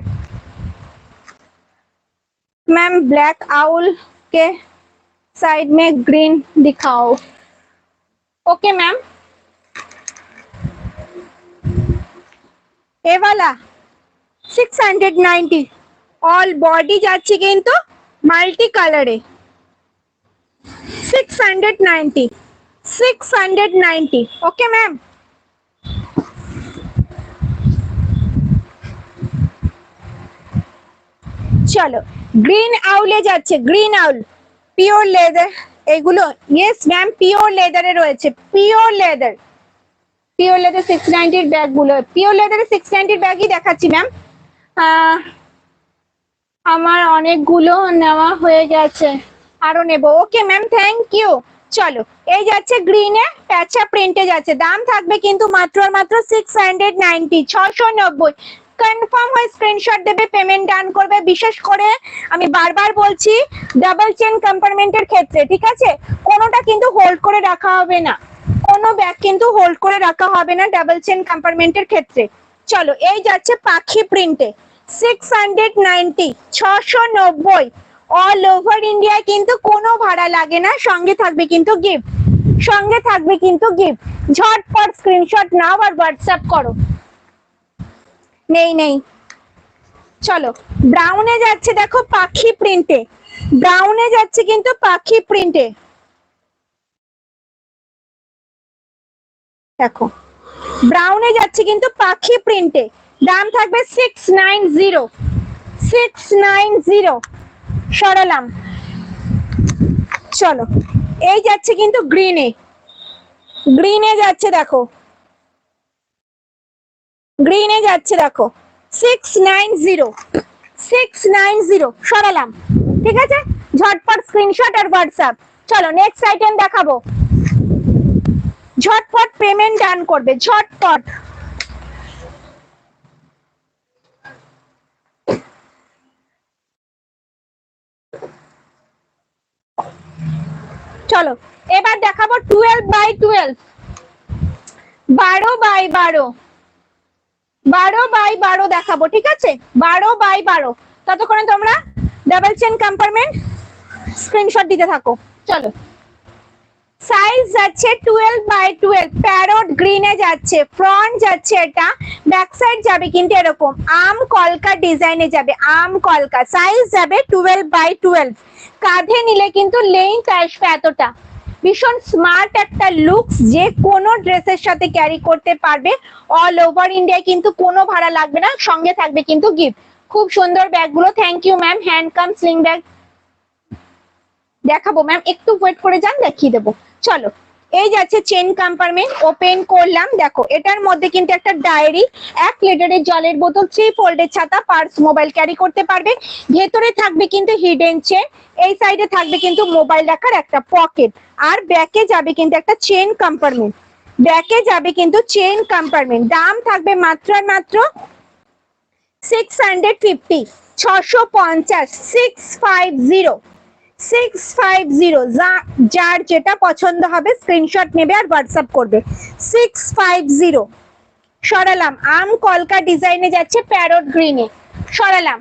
मैम ब्लैक आउल के साइड में ग्रीन दिखाओ। ओके मैम, ये वाला 690। ऑल बॉडी যাচ্ছে কিন্তু মাল্টি কালারে, 690। 690। ओके मैम, চলো গ্রিন আউলে যাচ্ছে, গ্রিন আউল পিওর লেদার এগুলো। ইয়েস ম্যাম পিওর লেদারে রয়েছে, পিওর লেদার, পিওর লেদার 690 এর ব্যাগ গুলো, পিওর লেদারের 690 ব্যাগই দেখাচ্ছি ম্যাম। আমার অনেকগুলো নেওয়া হয়ে গেছে, আরো নেব। Okay ma'am, thank you. চলো, এই যাচ্ছে গ্রিনে প্যাচা প্রিন্টে যাচ্ছে, দাম থাকবে কিন্তু মাত্র আর মাত্র 690, 690। কনফার্ম হয়ে স্ক্রিনশট দেবে, পেমেন্ট ডান করবে। বিশেষ করে আমি বারবার বলছি, ডাবল চেন কম্পার্টমেন্টের ক্ষেত্রে, ঠিক আছে, কোনোটা কিন্তু হোল্ড করে রাখা হবে না, কোনো ব্যাগ কিন্তু হোল্ড করে রাখা হবে না ডাবল চেন কম্পার্টমেন্টের ক্ষেত্রে। চলো, এই যাচ্ছে পাখি প্রিন্টে 690, 690। অল ওভার ইন্ডিয়ায় কিন্তু কোনো ভাড়া লাগে না, সঙ্গে থাকবে কিন্তু গিফট, সঙ্গে থাকবে কিন্তু গিফট। ঝটপট স্ক্রিনশট নাও আর হোয়াটসঅ্যাপ করো। নেই নেই। চলো, ব্রাউনে যাচ্ছে দেখো পাখি প্রিন্টে, ব্রাউনে যাচ্ছে কিন্তু পাখি প্রিন্টে, দেখো ব্রাউনে যাচ্ছে কিন্তু পাখি প্রিন্টে, দাম থাকবে 690, 690। সরালাম। চলো, এই যাচ্ছে কিন্তু গ্রিনে, গ্রিনে যাচ্ছে দেখো, গ্রিনে যাচ্ছে দেখো 690, 690। সরালাম, ঠিক আছে, ঝটপট স্ক্রিনশট আর হোয়াটসঅ্যাপ। চলো, নেক্সট আইটেম দেখাবো, ঝটপট পেমেন্ট ডান করবে, ঝটপট। চলো, এবার দেখাবো 12x12, 12x12, 12x12 দেখাবো, ঠিক আছে, 12x12। ততক্ষণে তোমরা ডাবল চেন কম্পার্টমেন্ট স্ক্রিনশট দিতে থাকো। চলো, সাইজ যাচ্ছে 12x12, প্যারট গ্রিনে যাচ্ছে, ফ্রন্ট যাচ্ছে এটা, ব্যাক সাইড যাবে কিন্তু এরকম আম কলকা ডিজাইনে যাবে, আম কলকা। সাইজ যাবে 12x12, কাঁধে নিলে কিন্তু লেন্থ আসবে এতটা। ভীষণ স্মার্ট একটা লুকস, যে কোনো ড্রেসের সাথে ক্যারি করতে পারবে। অল ওভার ইন্ডিয়ায় কিন্তু কোনো ভাড়া লাগবে না, সঙ্গে থাকবে কিন্তু গিফট। খুব সুন্দর ব্যাগগুলো, thank you ma'am. Hand cum sling bag দেখাবো ম্যাম, একটু ওয়েট করে যান, দেখিয়ে দেবো। চলো, এই যাচ্ছে চেন কম্পার্টমেন্ট, ওপেন করলাম, দেখো এটার মধ্যে কিন্তু একটা ডায়েরি, 1 লিটারের জলের বোতল, 3 ফোল্ডের ছাতা, পার্স, মোবাইল ক্যারি করতে পারবে। ভেতরে থাকবে কিন্তু হিডেন চেন, এই সাইডে থাকবে কিন্তু মোবাইল রাখার একটা পকেট, আর ব্যাকে যাবে কিন্তু একটা চেন কম্পার্টমেন্ট, ব্যাকে যাবে কিন্তু চেন কম্পার্টমেন্ট। দাম থাকবে মাত্র আর মাত্র 650, 650, 650, 650। যার যেটা পছন্দ হবে স্ক্রিনশট নেবে আর হোয়াটসঅ্যাপ করবে। 650। সরালাম, আম কলকা ডিজাইনে যাচ্ছে প্যারট গ্রিনে। সরালাম।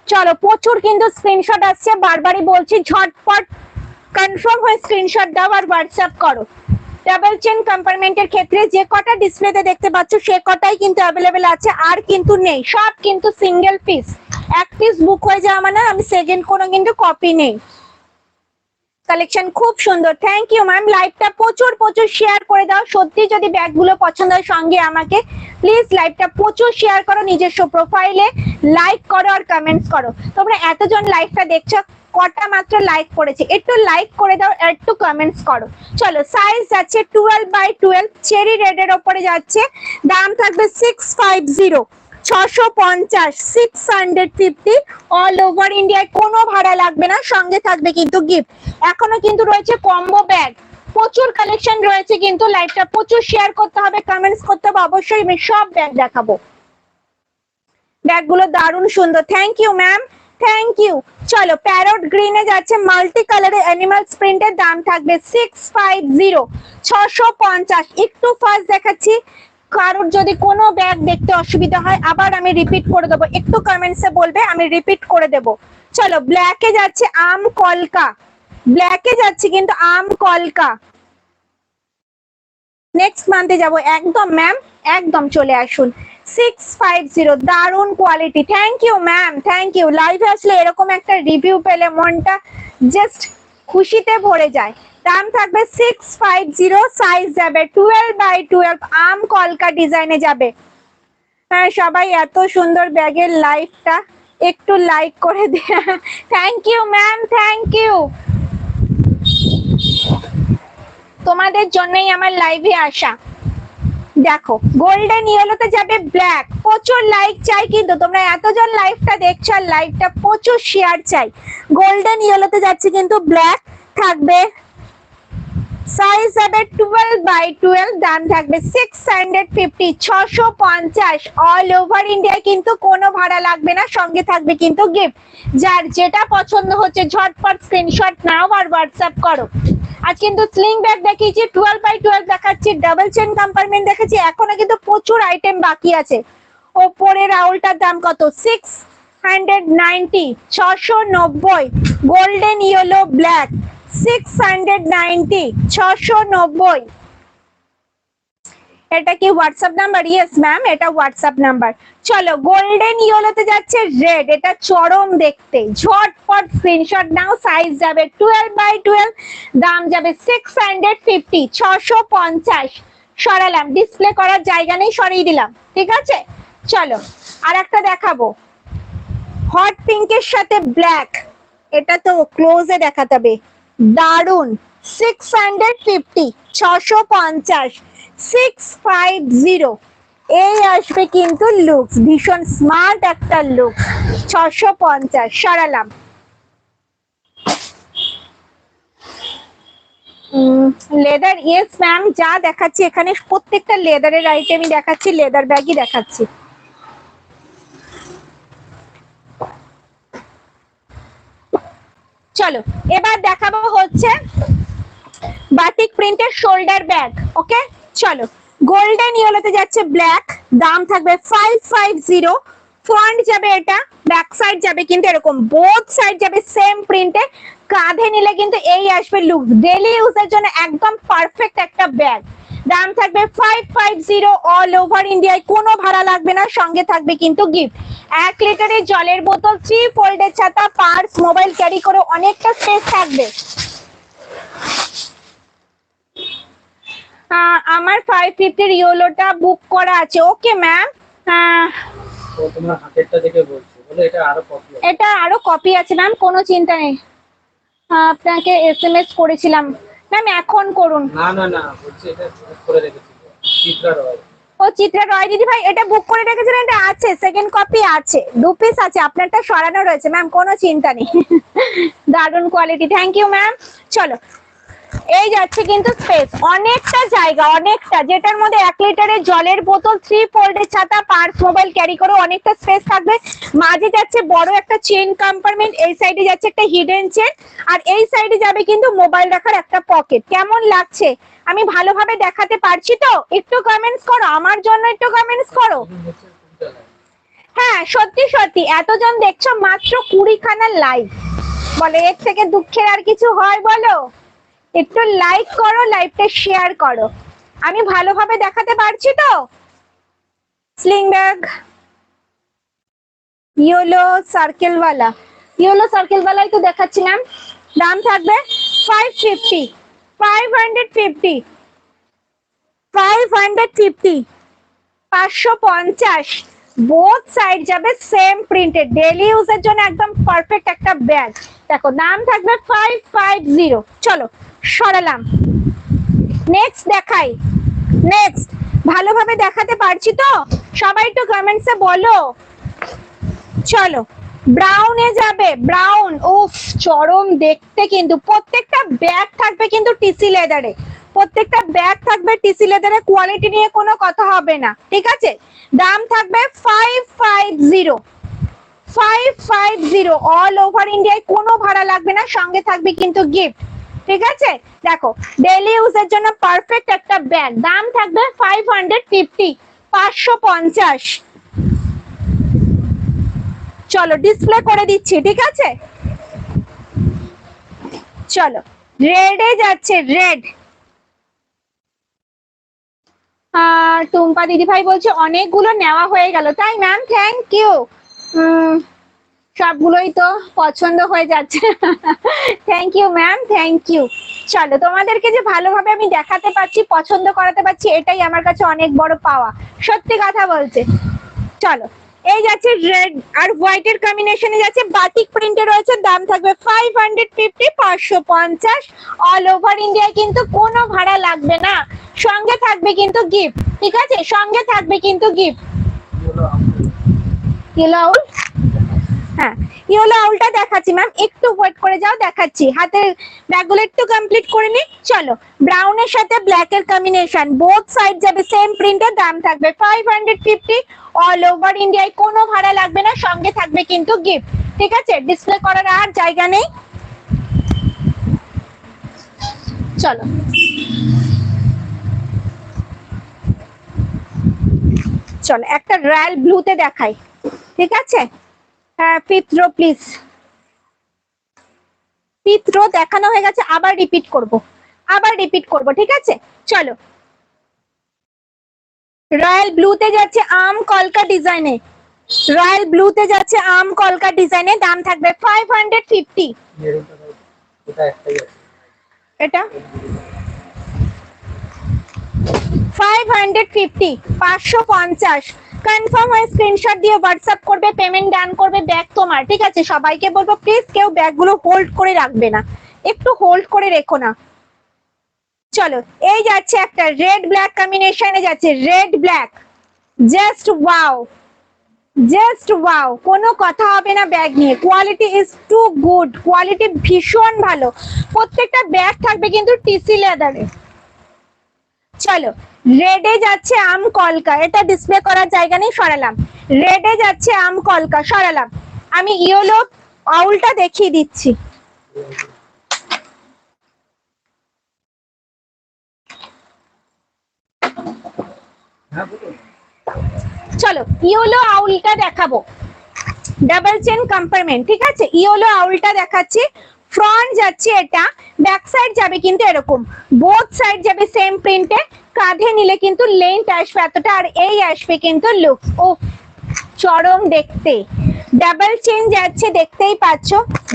চলো, প্রচুর কিন্তু স্ক্রিনশট আসছে, বারবারই বলছি, ঝটপট কনফার্ম হয়ে স্ক্রিনশট দাও আর হোয়াটসঅ্যাপ করো। ডাবল চেন কম্পার্টমেন্টের ক্ষেত্রে যে কটা ডিসপ্লেতে দেখতে পাচ্ছ সে কটাই কিন্তু অ্যাভেলেবেল আছে, আর কিন্তু নেই, সব কিন্তু সিঙ্গেল পিস। এক পিস বুক হয়ে যাওয়া মানে আমি সেকেন্ড কোনো কিন্তু কপি নেই। কালেকশন খুব সুন্দর, থ্যাংক ইউ ম্যাম। লাইভটা প্রচুর প্রচুর শেয়ার করে দাও, সত্যি যদি ব্যাগগুলো পছন্দ হয় সঙ্গে আমাকে প্লিজ লাইভটা প্রচুর শেয়ার করো, নিজস্ব প্রোফাইলে লাইক করো আর কমেন্টস করো। তোমরা এতজন লাইভটা দেখছো, কটা মাত্র লাইক করেছে, একটু লাইক করে দাও, একটু কমেন্টস করো। চলো, সাইজ যাচ্ছে 12x12, চেরি রেডের ওপরে যাচ্ছে, দাম থাকবে 650, 650, 650। অল ওভার ইন্ডিয়ায় কোনো ভাড়া লাগবে না, সঙ্গে থাকবে কিন্তু গিফট। এখনো কিন্তু রয়েছে কম্বো ব্যাগ, প্রচুর কালেকশন রয়েছে, কিন্তু লাইভটা প্রচুর শেয়ার করতে হবে, কমেন্টস করতে হবে, অবশ্যই আমি সব ব্যাগ দেখাবো। ব্যাগগুলো দারুণ সুন্দর, thank you ma'am, thank you. চলো, প্যারট গ্রিনে যাচ্ছে মাল্টি কালারে অ্যানিমাল প্রিন্টের, দাম থাকবে 650, 650। একটু ফাস্ট দেখাচ্ছি, কারোর যদি কোনো ব্যাগ দেখতে অসুবিধা হয় আবার আমি রিপিট করে দেবো, একটু কমেন্টসে বলবে, আমি রিপিট করে দেব। চলো, ব্ল্যাকে যাচ্ছে আম কলকা, ব্ল্যাকে যাচ্ছে কিন্তু আম কলকা। নেক্সট মান্থে যাব একদম ম্যাম, একদম চলে আসুন। 650, দারুন quality, thank you ma'am, thank you. লাইভে আসলে এরকম একটা রিভিউ পেলে মনটা জাস্ট খুশিতে ভরে যায়। দাম থাকবে 650, সাইজ যাবে 12x12, আম কলকা ডিজাইনে যাবে। হ্যাঁ, সবাই এত সুন্দর ব্যাগের লাইভটা একটু লাইক করে দে। Thank you ma'am, thank you. তোমাদের জন্যই আমার লাইভে আসা। দেখো গোল্ডেন ইয়েলোতে যাবে ব্ল্যাক, প্রচুর লাইক চাই, কিন্তু তোমরা এতজন লাইভটা দেখছো আর লাইভটা প্রচুর শেয়ার চাই। গোল্ডেন ইয়েলোতে যাচ্ছে কিন্তু ব্ল্যাক থাকবে, সাইজ যাবে 12x12, দাম থাকবে 650, 650 অল ওভার ইন্ডিয়া, কিন্তু কোনো ভাড়া লাগবে না, সঙ্গে থাকবে কিন্তু গিফট। যার যেটা পছন্দ হচ্ছে ঝটপট স্ক্রিনশট নাও আর হোয়াটসঅ্যাপ করো। আজ কিন্তু স্লিং ব্যাগ দেখিয়েছি, 12x12 দেখাচ্ছি, ডাবল চেন কম্পার্টমেন্ট দেখাচ্ছি, এখনো কিন্তু প্রচুর আইটেম বাকি আছে। ওপরের আউলটার দাম কত? 690, 690, গোল্ডেন ইয়েলো ব্ল্যাক 690, 690। এটা কি হোয়াটসঅ্যাপ নাম্বার? ইয়েস ম্যাম, এটা হোয়াটসঅ্যাপ নাম্বার। চলো গোল্ডেন ইয়েলোতে যাচ্ছে রেড, এটা চরম দেখতে, ঝটপট স্ক্রিনশট নাও। সাইজ যাবে 12x12, দাম যাবে 650, 650। সরালাম, ডিসপ্লে করার জায়গা নেই, সরিয়ে দিলাম, ঠিক আছে। চলো আর একটা দেখাবো, হট পিঙ্কের সাথে ব্ল্যাক, এটা তো ক্লোজে দেখাতে হবে, দারুন। 650, 650, 650, এই আসবে কিন্তু লুকস, ভীষণ স্মার্ট একটা লুক। 650, সরালাম। লেদার, ইয়েস ম্যাম, যা দেখাচ্ছি এখানে প্রত্যেকটা লেদারের আইটেমই দেখাচ্ছি, লেদার ব্যাগই দেখাচ্ছি। চলো এবার দেখাবো হচ্ছে বাটিক প্রিন্টের শোল্ডার ব্যাগ। ওকে চলো, গোল্ডেন ইয়েলোতে যাচ্ছে ব্ল্যাক, দাম থাকবে 550, ফ্রন্ট যাবে এটা, ব্যাক সাইড যাবে কিন্তু এরকম, বোথ সাইড যাবে সেম প্রিন্টে, কাঁধে নিলে কিন্তু এই আসবে লুক, ডেইলি ইউজের জন্য একদম পারফেক্ট একটা ব্যাগ। দাম থাকবে 550, অল ওভার ইন্ডিয়ায়, কোনো ভাড়া লাগবে না, সঙ্গে থাকবে কিন্তু গিফট। 1 লিটারের জলের বোতল, 3 ফোল্ডের ছাতা, পার্স, মোবাইল ক্যারি করে অনেকটা স্পেস থাকবে। আমার 550 ইয়েলোটা বুক করা আছে। ওকে ম্যাম, তোমার হাতেরটা দেখে বলছি, বলে এটা আরো কপি আছে। এটা আরো কপি আছে ম্যাম, কোনো চিন্তা নেই। আপনাকে এসএমএস করেছিলাম ম্যাম, এখন করুন। না না না, বলছি এটা বুক করে রেখেছি, চিত্রা রয়। ও চিত্রা রয় দিদি ভাই, এটা বুক করে রেখেছেন, এটা আছে, সেকেন্ড কপি আছে, 2 পিস আছে, আপনারটা সরানো রয়েছে ম্যাম, কোনো চিন্তা নেই। দারুন কোয়ালিটি, থ্যাংক ইউ ম্যাম। চলো এই যাচ্ছে কিন্তু স্পেস, অনেকটা জায়গা, অনেকটা, যেটার মধ্যে 1 লিটারের জলের বোতল, 3 ফোল্ডের ছাতা, পার্স, মোবাইল ক্যারি করে অনেকটা স্পেস থাকবে। মাঝে যাচ্ছে বড় একটা চেইন কম্পার্টমেন্ট, এই সাইডে যাচ্ছে একটা হিডেন চেন, আর এই সাইডে যাবে কিন্তু মোবাইল রাখার একটা পকেট। কেমন লাগছে? আমি ভালোভাবে দেখাতে পারছি তো? একটু কমেন্টস করো, আমার জন্য একটু কমেন্টস করো। হ্যাঁ সত্যি সত্যি, এতজন দেখছো, মাত্র 20 খানা লাইভ, বলে এর থেকে দুঃখের আর কিছু হয় বলো? একটু লাইক করো, লাইভটা শেয়ার করো। আমি ভালোভাবে দেখাতে পারছি তো? স্লিং ব্যাগ ইয়েলো সার্কেল ওয়ালা, ইয়েলো সার্কেল ওয়ালাই তো দেখাচ্ছি ম্যাম। দাম থাকবে 550, 550, 550, 550, বোথ সাইড যাবে সেম প্রিন্টেড, ডেইলি ইউজের জন্য একদম পারফেক্ট একটা ব্যাগ। দেখো দাম থাকবে 550। চলো সরালাম, নেক্সট দেখাই। নেক্সট ভালোভাবে দেখাতে পারছি তো? সবাই একটু কমেন্টসে বলো। চলো ব্রাউনে যাবে, ব্রাউন, উফ চরম দেখতে, কিন্তু প্রত্যেকটা ব্যাগ থাকবে কিন্তু টিসি লেদারে, প্রত্যেকটা ব্যাগ থাকবে টিসি লেদারে, কোয়ালিটি নিয়ে কোনো কথা হবে না, ঠিক আছে। দাম থাকবে 550, 550, অল ওভার ইন্ডিয়ায়, কোনো ভাড়া লাগবে না, সঙ্গে থাকবে কিন্তু গিফট, ঠিক আছে। দেখো ডেইলি ইউজের জন্য পারফেক্ট একটা ব্যাগ, দাম থাকবে 550, 550। চলো ডিসপ্লে করে দিচ্ছি, ঠিক আছে। চলো রেডে যাচ্ছে, রেড। টুম্পা দিদি ভাই বলছে অনেকগুলো নেওয়া হয়ে গেল, তাই ম্যাম, থ্যাংক ইউ। সবগুলোই তো পছন্দ হয়ে যাচ্ছে। Thank you ma'am, thank you. চলো তোমাদেরকে যে ভালোভাবে আমি দেখাতে পারছি, পছন্দ করাতে পারছি, এটাই আমার কাছে অনেক বড় পাওয়া, সত্যি কথা বলছে। চলো এই যাচ্ছে রেড আর হোয়াইট এর কম্বিনেশনে যাচ্ছে, বাটিক প্রিন্টে রয়েছে, দাম থাকবে 550, 550 অল ওভার ইন্ডিয়ায়, কিন্তু কোনো ভাড়া লাগবে না, সঙ্গে থাকবে কিন্তু গিফট। ঠিক আছে, সঙ্গে থাকবে কিন্তু গিফট। ইয়েলো আউল, হ্যাঁ ইয়েলো আউলটা দেখাচ্ছি ম্যাম, একটু ওয়েট করে যাও, দেখাচ্ছি। হাতের ব্যাগগুলো একটু কমপ্লিট করে নি। চলো, ব্রাউনের সাথে ব্ল্যাক এর কম্বিনেশন, বোথ সাইড যাবে সেম প্রিন্টের, দাম থাকবে 550 অল ওভার ইন্ডিয়ায়, কোনো ভাড়া লাগবে না, সঙ্গে থাকবে কিন্তু গিফট। ঠিক আছে, ডিসপ্লে করার আর জায়গা নেই। চলো চলো একটা রয়্যাল ব্লুতে দেখাই। ঠিক আছে, হ্যাঁ fifth row please. Fifth row দেখানো হয়ে গেছে, আবার রিপিট করব, ঠিক আছে। চলো, রয়্যাল ব্লুতে যাচ্ছে আম কলকা ডিজাইনে, রয়্যাল ব্লুতে যাচ্ছে আম কলকা ডিজাইনে, দাম থাকবে 550। এটা 550, 550 কনফার্ম হয়ে স্ক্রিনশট দিয়ে হোয়াটসঅ্যাপ করবে, পেমেন্ট ডান করবে, ব্যাগ তোমার। ঠিক আছে, সবাইকে বলবো প্লিজ কেউ ব্যাগগুলো হোল্ড করে রাখবে না, একটু হোল্ড করে রেখো না। চলো, এই যাচ্ছে একটা রেড ব্ল্যাক কম্বিনেশনে যাচ্ছে, red black, just wow, just wow, কোনো কথা হবে না ব্যাগ নিয়ে, quality is too good, quality ভীষণ ভালো, প্রত্যেকটা ব্যাগ থাকবে কিন্তু টিসি লেদারে। চলো, রেডে যাচ্ছে আম কলকা, এটা ডিসপ্লে করার জায়গা নেই, সরালাম। রেডে যাচ্ছে আম কলকা, সরালাম। আমি ইয়েলো আউলটা দেখিয়ে দিচ্ছি। চলো, ইয়েলো আউলটা দেখাবো, ডাবল চেন কম্পার্টমেন্ট। ঠিক আছে, ইয়েলো আউলটা দেখাচ্ছি। ফ্রন্ট যাচ্ছে এটা, ব্যাক সাইড যাবে কিন্তু এরকম, বোথ সাইড যাবে সেম প্রিন্টে, কাঁধে নিলে কিন্তু লেন্থ আসবে এতটা, আর এই আসবে কিন্তু লুক, ও চরম দেখতে। ডাবল চেন যাচ্ছে, দেখতেই পাচ্ছ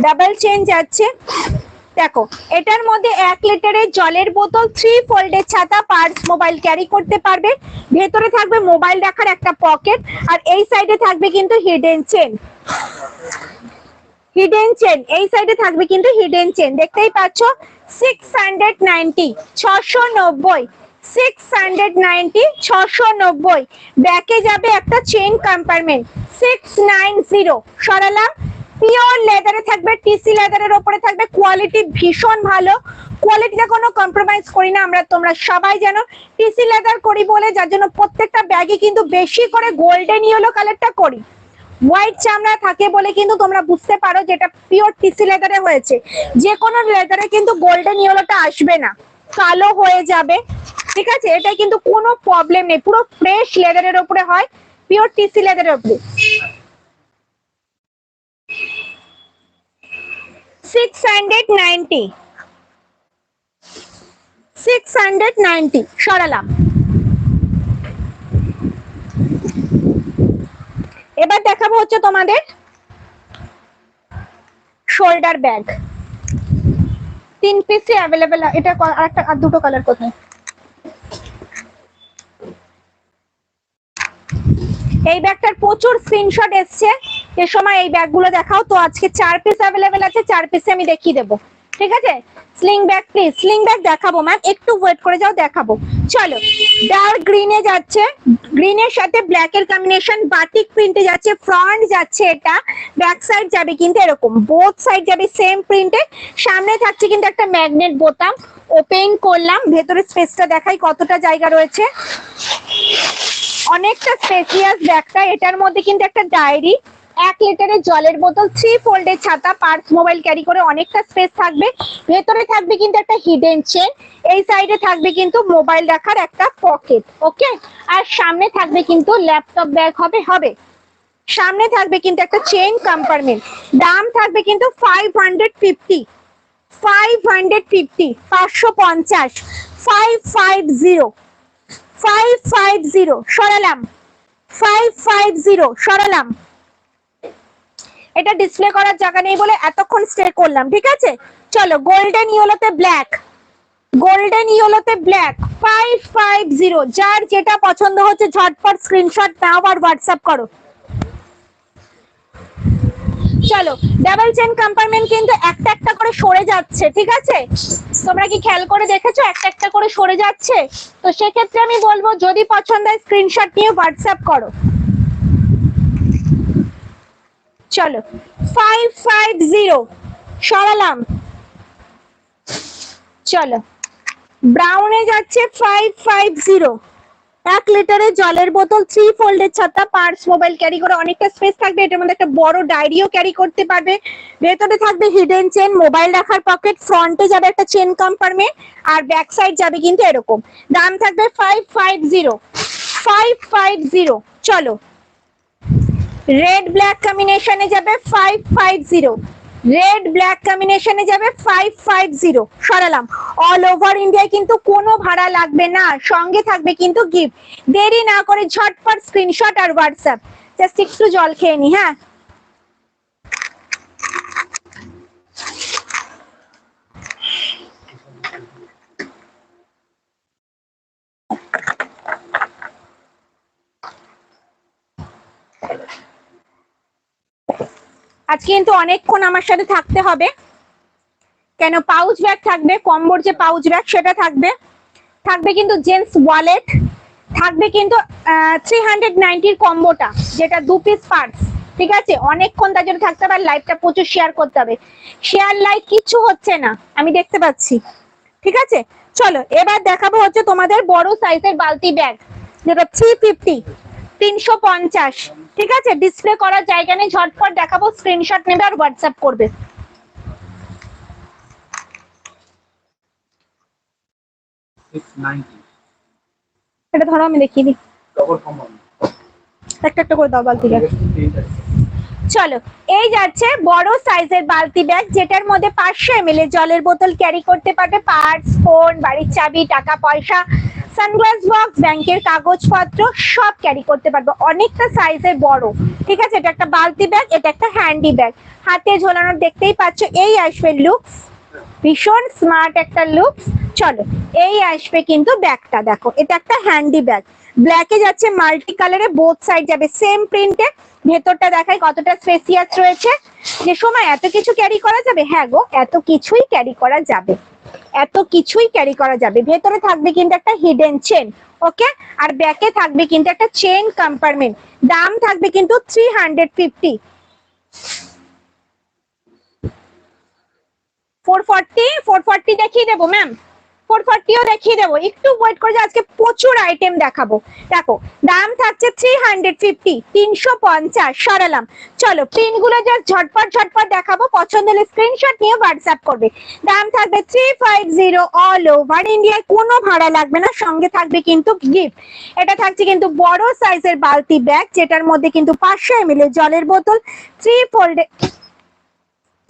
ডাবল চেন যাচ্ছে। দেখো, এটার মধ্যে 1 লিটারের জলের বোতল, 3 ফোল্ডের ছাতা, পার্স, মোবাইল ক্যারি করতে পারবে, ভেতরে থাকবে মোবাইল রাখার একটা পকেট, আর এই সাইডে থাকবে কিন্তু হিডেন চেন, হিডেন চেন, এই সাইডে থাকবে কিন্তু হিডেন চেন, দেখতেই পাচ্ছ। 690, 690, 690, 690। ব্যাকে যাবে একটা চেন কম্পার্টমেন্ট, 690, সরালাম। পিওর লেদারে থাকবে, টিসি লেদারের উপরে থাকবে, কোয়ালিটি ভীষণ ভালো, কোয়ালিটিটা কোনো কম্প্রোমাইজ করি না আমরা, তোমরা সবাই জানো টিসি লেদার করি বলে, যার জন্য প্রত্যেকটা ব্যাগে কিন্তু বেশি করে গোল্ডেন ইয়েলো কালারটা করি, হোয়াইট চামড়া থাকে বলে কিন্তু তোমরা বুঝতে পারো যেটা পিওর টিসি লেদারে হয়েছে। যে কোনো লেদারে কিন্তু গোল্ডেন ইয়েলোটা আসবে না, কালো হয়ে যাবে। ঠিক আছে, এটা কিন্তু কোনো প্রবলেম নেই, পুরো ফ্রেশ লেদারের উপরে হয়, পিওর টিসি লেদারের উপরে। 690, 690, সরালাম। এবার দেখাবো হচ্ছে তোমাদের শোল্ডার ব্যাগ, 3 পিসে অ্যাভেলেবেল। এটা আরেকটা আর দুটো কালার কোথায়? এই ব্যাগটার প্রচুর স্ক্রিনশট এসছে, এ সময় এই ব্যাগগুলো দেখাও, তো আজকে 4 পিস অ্যাভেলেবেল আছে, 4 পিসে আমি দেখিয়ে দেবো। ঠিক আছে, sling bag please, sling bag দেখাবো ম্যাম, একটু ওয়েট করে যাও, দেখাবো। চলো, ডার্ক গ্রিনে যাচ্ছে, গ্রিনের সাথে ব্ল্যাক এর কম্বিনেশন, বাটিক প্রিন্টে যাচ্ছে, ফ্রন্ট যাচ্ছে এটা, ব্যাক সাইড যাবে কিন্তু এরকম, বোথ সাইড যাবে সেম প্রিন্টে, সামনে থাকছে কিন্তু একটা ম্যাগনেট বোতাম, ওপেন করলাম, ভেতরে স্পেসটা দেখাই কতটা জায়গা রয়েছে, অনেকটা স্পেসিয়াস ব্যাগটা। এটার মধ্যে কিন্তু একটা ডায়েরি, 1 লিটারের জলের বোতল, 3 ফোল্ডের ছাতা, পার্স, মোবাইল ক্যারি করে অনেকটা স্পেস থাকবে, ভেতরে থাকবে কিন্তু একটা হিডেন চেন, এই সাইডে থাকবে কিন্তু মোবাইল রাখার একটা পকেট। ওকে, আর সামনে থাকবে কিন্তু ল্যাপটপ ব্যাগ হবে, সামনে থাকবে কিন্তু একটা চেইন কম্পার্টমেন্ট, দাম থাকবে কিন্তু 550, 550, 550, 550, 550, সরালাম, 550, সরালাম। এটা ডিসপ্লে করার জায়গা নেই বলে এতক্ষণ স্টে করলাম। ঠিক আছে, চলো, গোল্ডেন ইয়েলোতে ব্ল্যাক, গোল্ডেন ইয়েলোতে ব্ল্যাক, 550, যার যেটা পছন্দ হচ্ছে ঝটপট স্ক্রিনশট নাও আর হোয়াটসঅ্যাপ করো। চলো ডাবল চেন কম্পার্টমেন্ট কিন্তু একটা একটা করে সরে যাচ্ছে, ঠিক আছে? তোমরা কি খেয়াল করে দেখেছো একটা একটা করে সরে যাচ্ছে? তো সেক্ষেত্রে আমি বলবো যদি পছন্দ হয় স্ক্রিনশট নিয়ে হোয়াটসঅ্যাপ করো। চলো 550 সরালাম। চলো ব্রাউনে যাচ্ছে 550। 1 লিটারের জলের বোতল, 3 ফোল্ডের ছাতা, পার্স, মোবাইল ক্যারি করে অনেকটা স্পেস থাকবে। এটার মধ্যে একটা বড় ডায়েরিও ক্যারি করতে পারবে। ভেতরে থাকবে হিডেন চেন, মোবাইল রাখার পকেট, ফ্রন্টে যাবে একটা চেন কম্পার্টমেন্ট, আর ব্যাক সাইড যাবে কিন্তু এরকম। দাম থাকবে 550। 550। চলো রেড ব্ল্যাক কম্বিনেশনে যাবে 550। রেড ব্ল্যাক কম্বিনেশনে যাবে 550। সরালাম। অল ওভার ইন্ডিয়ায় কিন্তু কোনো ভাড়া লাগবে না, সঙ্গে থাকবে কিন্তু গিফট। দেরি না করে ঝটপট স্ক্রিনশট আর হোয়াটসঅ্যাপ। জাস্ট একটু জল খেয়ে নি। হ্যাঁ আজকে কিন্তু অনেকক্ষণ আমার সাথে থাকতে হবে, কেন পাউচ ব্যাগ থাকবে, কম্বোর যে পাউচ ব্যাগ সেটা থাকবে। থাকবে কিন্তু জেন্টস ওয়ালেট, থাকবে কিন্তু 390 কম্বোটা, যেটা 2 পিস পার্টস, ঠিক আছে? অনেকক্ষণ তার জন্য থাকতে হবে, লাইভটা প্রচুর শেয়ার করতে হবে। শেয়ার লাইক কিচ্ছু হচ্ছে না, আমি দেখতে পাচ্ছি, ঠিক আছে? চলো এবার দেখাবো হচ্ছে তোমাদের বড় সাইজের বালতি ব্যাগ, যেটা 350, 350, ঠিক আছে? ডিসপ্লে করার জায়গা নেই, ঝটপট দেখাবো, স্ক্রিনশট নেবে আর হোয়াটসঅ্যাপ করবে। 690 এটা ধরো আমি দেখিয়ে দিই, ডবল কম্পাউন্ড একটা একটা করে দাও বালতি ব্যাগ। চলো এই যাচ্ছে বড় সাইজের বালতি ব্যাগ, যেটার মধ্যে 500 ml এর জলের বোতল ক্যারি করতে পারবে, পার্স, ফোন, বাড়ির চাবি, টাকা পয়সা, সানগ্লাস বক্স, ব্যাংকের কাগজপত্র সব ক্যারি করতে পারবে। অনেকটা সাইজের বড়, ঠিক আছে? এটা একটা বালতি ব্যাগ, এটা একটা হ্যান্ডি ব্যাগ, হাতে ঝোলানো, দেখতেই পাচ্ছ। এই আসবে লুকস, ভীষণ স্মার্ট একটা লুকস। চলো এই আসবে কিন্তু ব্যাগটা, দেখো এটা একটা হ্যান্ডি ব্যাগ, ব্ল্যাকে যাচ্ছে, মাল্টি কালারে, বোথ সাইড যাবে সেম প্রিন্টে। ভেতরটা দেখাই কতটা স্পেসিয়াস রয়েছে। যে সময় এত কিছু ক্যারি করা যাবে, হ্যাঁ গো এত কিছুই ক্যারি করা যাবে, এত কিছুই ক্যারি করা যাবে। ভেতরে থাকবে কিন্তু একটা হিডেন চেন, ওকে? আর ব্যাকে থাকবে কিন্তু একটা চেন কম্পার্টমেন্ট। দাম থাকবে কিন্তু 350। 440 দেখিয়ে দেবো ম্যাম, 440ও দেখিয়ে দেবো, একটু ওয়েট করে, আজকে প্রচুর আইটেম দেখাবো। দেখো দাম থাকছে 350, 350। সরালাম। চলো প্রিন্ট গুলো জাস্ট ঝটপট ঝটপট দেখাবো, পছন্দ হলে স্ক্রিনশট নিয়ে হোয়াটসঅ্যাপ করবে। দাম থাকবে 350, অল ওভার ইন্ডিয়ায়, কোনো ভাড়া লাগবে না, সঙ্গে থাকবে কিন্তু গিফট। এটা থাকছে কিন্তু বড় সাইজের বালতি ব্যাগ, যেটার মধ্যে কিন্তু 500 ml জলের বোতল, 3 ফোল্ডে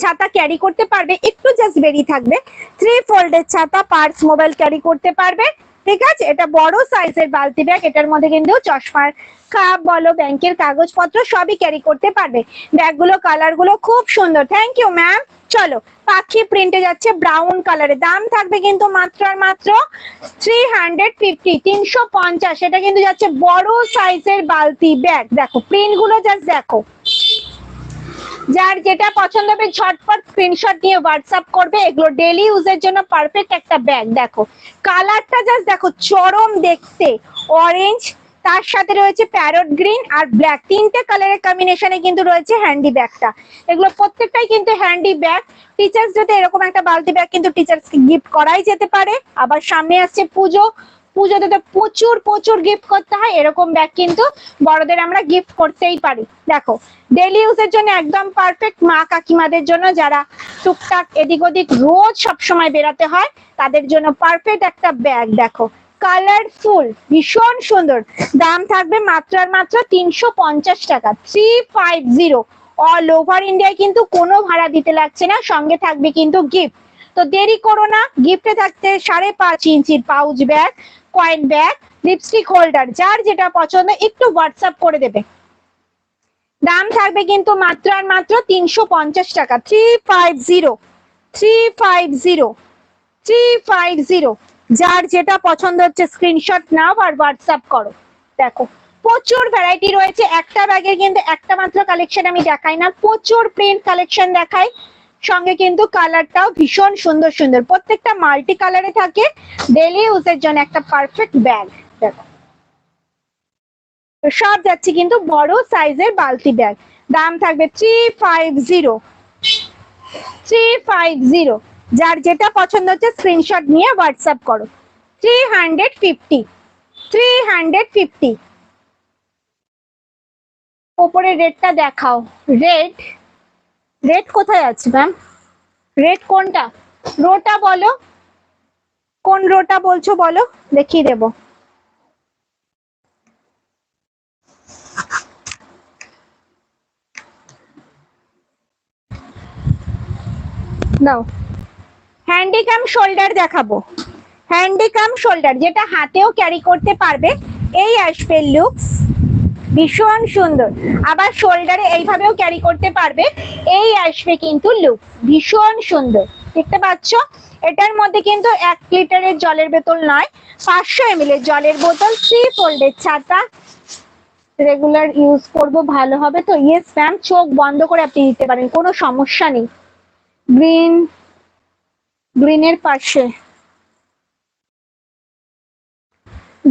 ছাতা ক্যারি করতে পারবে, একটু জাস্ট বেরিয়ে থাকবে, 3 ফোল্ডের ছাতা, পার্স, মোবাইল ক্যারি করতে পারবে, ঠিক আছে? এটা বড় সাইজের বালতি ব্যাগ, এটার মধ্যে কিন্তু চশমার কাপ বলো, ব্যাংকের কাগজপত্র সবই ক্যারি করতে পারবে। ব্যাগগুলো কালার গুলো খুব সুন্দর, থ্যাংক ইউ ম্যাম। চলো পাখি প্রিন্টে যাচ্ছে ব্রাউন কালারে, দাম থাকবে কিন্তু মাত্র আর মাত্র 350, 350। এটা কিন্তু যাচ্ছে বড় সাইজের বালতি ব্যাগ, দেখো প্রিন্ট গুলো জাস্ট দেখো। যার যেটা পছন্দ হবে ঝটপট স্ক্রিনশট নিয়ে হোয়াটসঅ্যাপ করবে। এগুলো ডেইলি ইউজের জন্য পারফেক্ট একটা ব্যাগ। দেখো কালারটা জাস্ট দেখো, চরম দেখতে, অরেঞ্জ, তার সাথে রয়েছে প্যারট গ্রিন আর ব্ল্যাক, তিনটে কালারের কম্বিনেশনে কিন্তু রয়েছে হ্যান্ডি ব্যাগটা। এগুলো প্রত্যেকটাই কিন্তু হ্যান্ডি ব্যাগ। টিচার্স ডেতে এরকম একটা বালতি ব্যাগ কিন্তু টিচার্সকে গিফট করাই যেতে পারে। আবার সামনে আসছে পুজো, পুজোতে তো প্রচুর প্রচুর গিফট করতে হয়, এরকম ব্যাগ কিন্তু বড়দের আমরা গিফট করতেই পারি। দেখো ডেইলি ইউজের জন্য একদম পারফেক্ট, মা কাকিমাদের জন্য যারা টুকটাক এদিক ওদিক রোজ সবসময় বেরাতে হয় তাদের জন্য পারফেক্ট একটা ব্যাগ। দেখো কালারফুল, ভীষণ সুন্দর। দাম থাকবে মাত্র আর মাত্র 350 টাকা, 350। অল ওভার ইন্ডিয়ায় কিন্তু কোনো ভাড়া দিতে লাগছে না, সঙ্গে থাকবে কিন্তু গিফট। তো দেরি করো না, গিফটে থাকতে 5.5 ইঞ্চির pouch bag, coin bag, lipstick holder, যার যেটা পছন্দ একটু হোয়াটসঅ্যাপ করে দেবে। দাম থাকবে কিন্তু মাত্র আর মাত্র 350 টাকা, 350, 350, 350। যার যেটা পছন্দ হচ্ছে স্ক্রিনশট নাও আর হোয়াটসঅ্যাপ করো। দেখো প্রচুর ভ্যারাইটি রয়েছে, একটা ব্যাগের কিন্তু একটা মাত্র কালেকশন আমি দেখাই না, প্রচুর প্রিন্ট কালেকশন দেখাই, সঙ্গে কিন্তু কালারটাও ভীষণ সুন্দর সুন্দর, প্রত্যেকটা মাল্টি কালারে থাকে, ডেইলি ইউজের জন্য একটা পারফেক্ট ব্যাগ। দেখো তো সব যাচ্ছে কিন্তু বড় সাইজের বালতি ব্যাগ, দাম থাকবে 350, 350। যার যেটা পছন্দ হচ্ছে স্ক্রিনশট নিয়ে হোয়াটসঅ্যাপ করো। 350, 350। ওপরে রেডটা দেখাও, রেড, রেড কোথায় আছে ম্যাম? রেড কোনটা? রোটা বলো, কোন রোটা বলছো বলো, দেখিয়ে দেবো। দাও, হ্যান্ডিক্যাম শোল্ডার দেখাবো, হ্যান্ডিক্যাম শোল্ডার যেটা হাতেও ক্যারি করতে পারবে, এই আসবে লুকস, ভীষণ সুন্দর। আবার শোল্ডারে এইভাবেও ক্যারি করতে পারবে, এই আসবে কিন্তু লুক, ভীষণ সুন্দর। দেখতে পাচ্ছ এটার মধ্যে কিন্তু 1 লিটারের জলের বোতল নয়, 500 ml এর জলের বোতল, 3 ফোল্ডের ছাতা, রেগুলার ইউজ করব ভালো হবে তো? ইয়েস ম্যাম, চোখ বন্ধ করে আপনি দিতে পারেন, কোনো সমস্যা নেই। গ্রিন, গ্রিনের পাশে,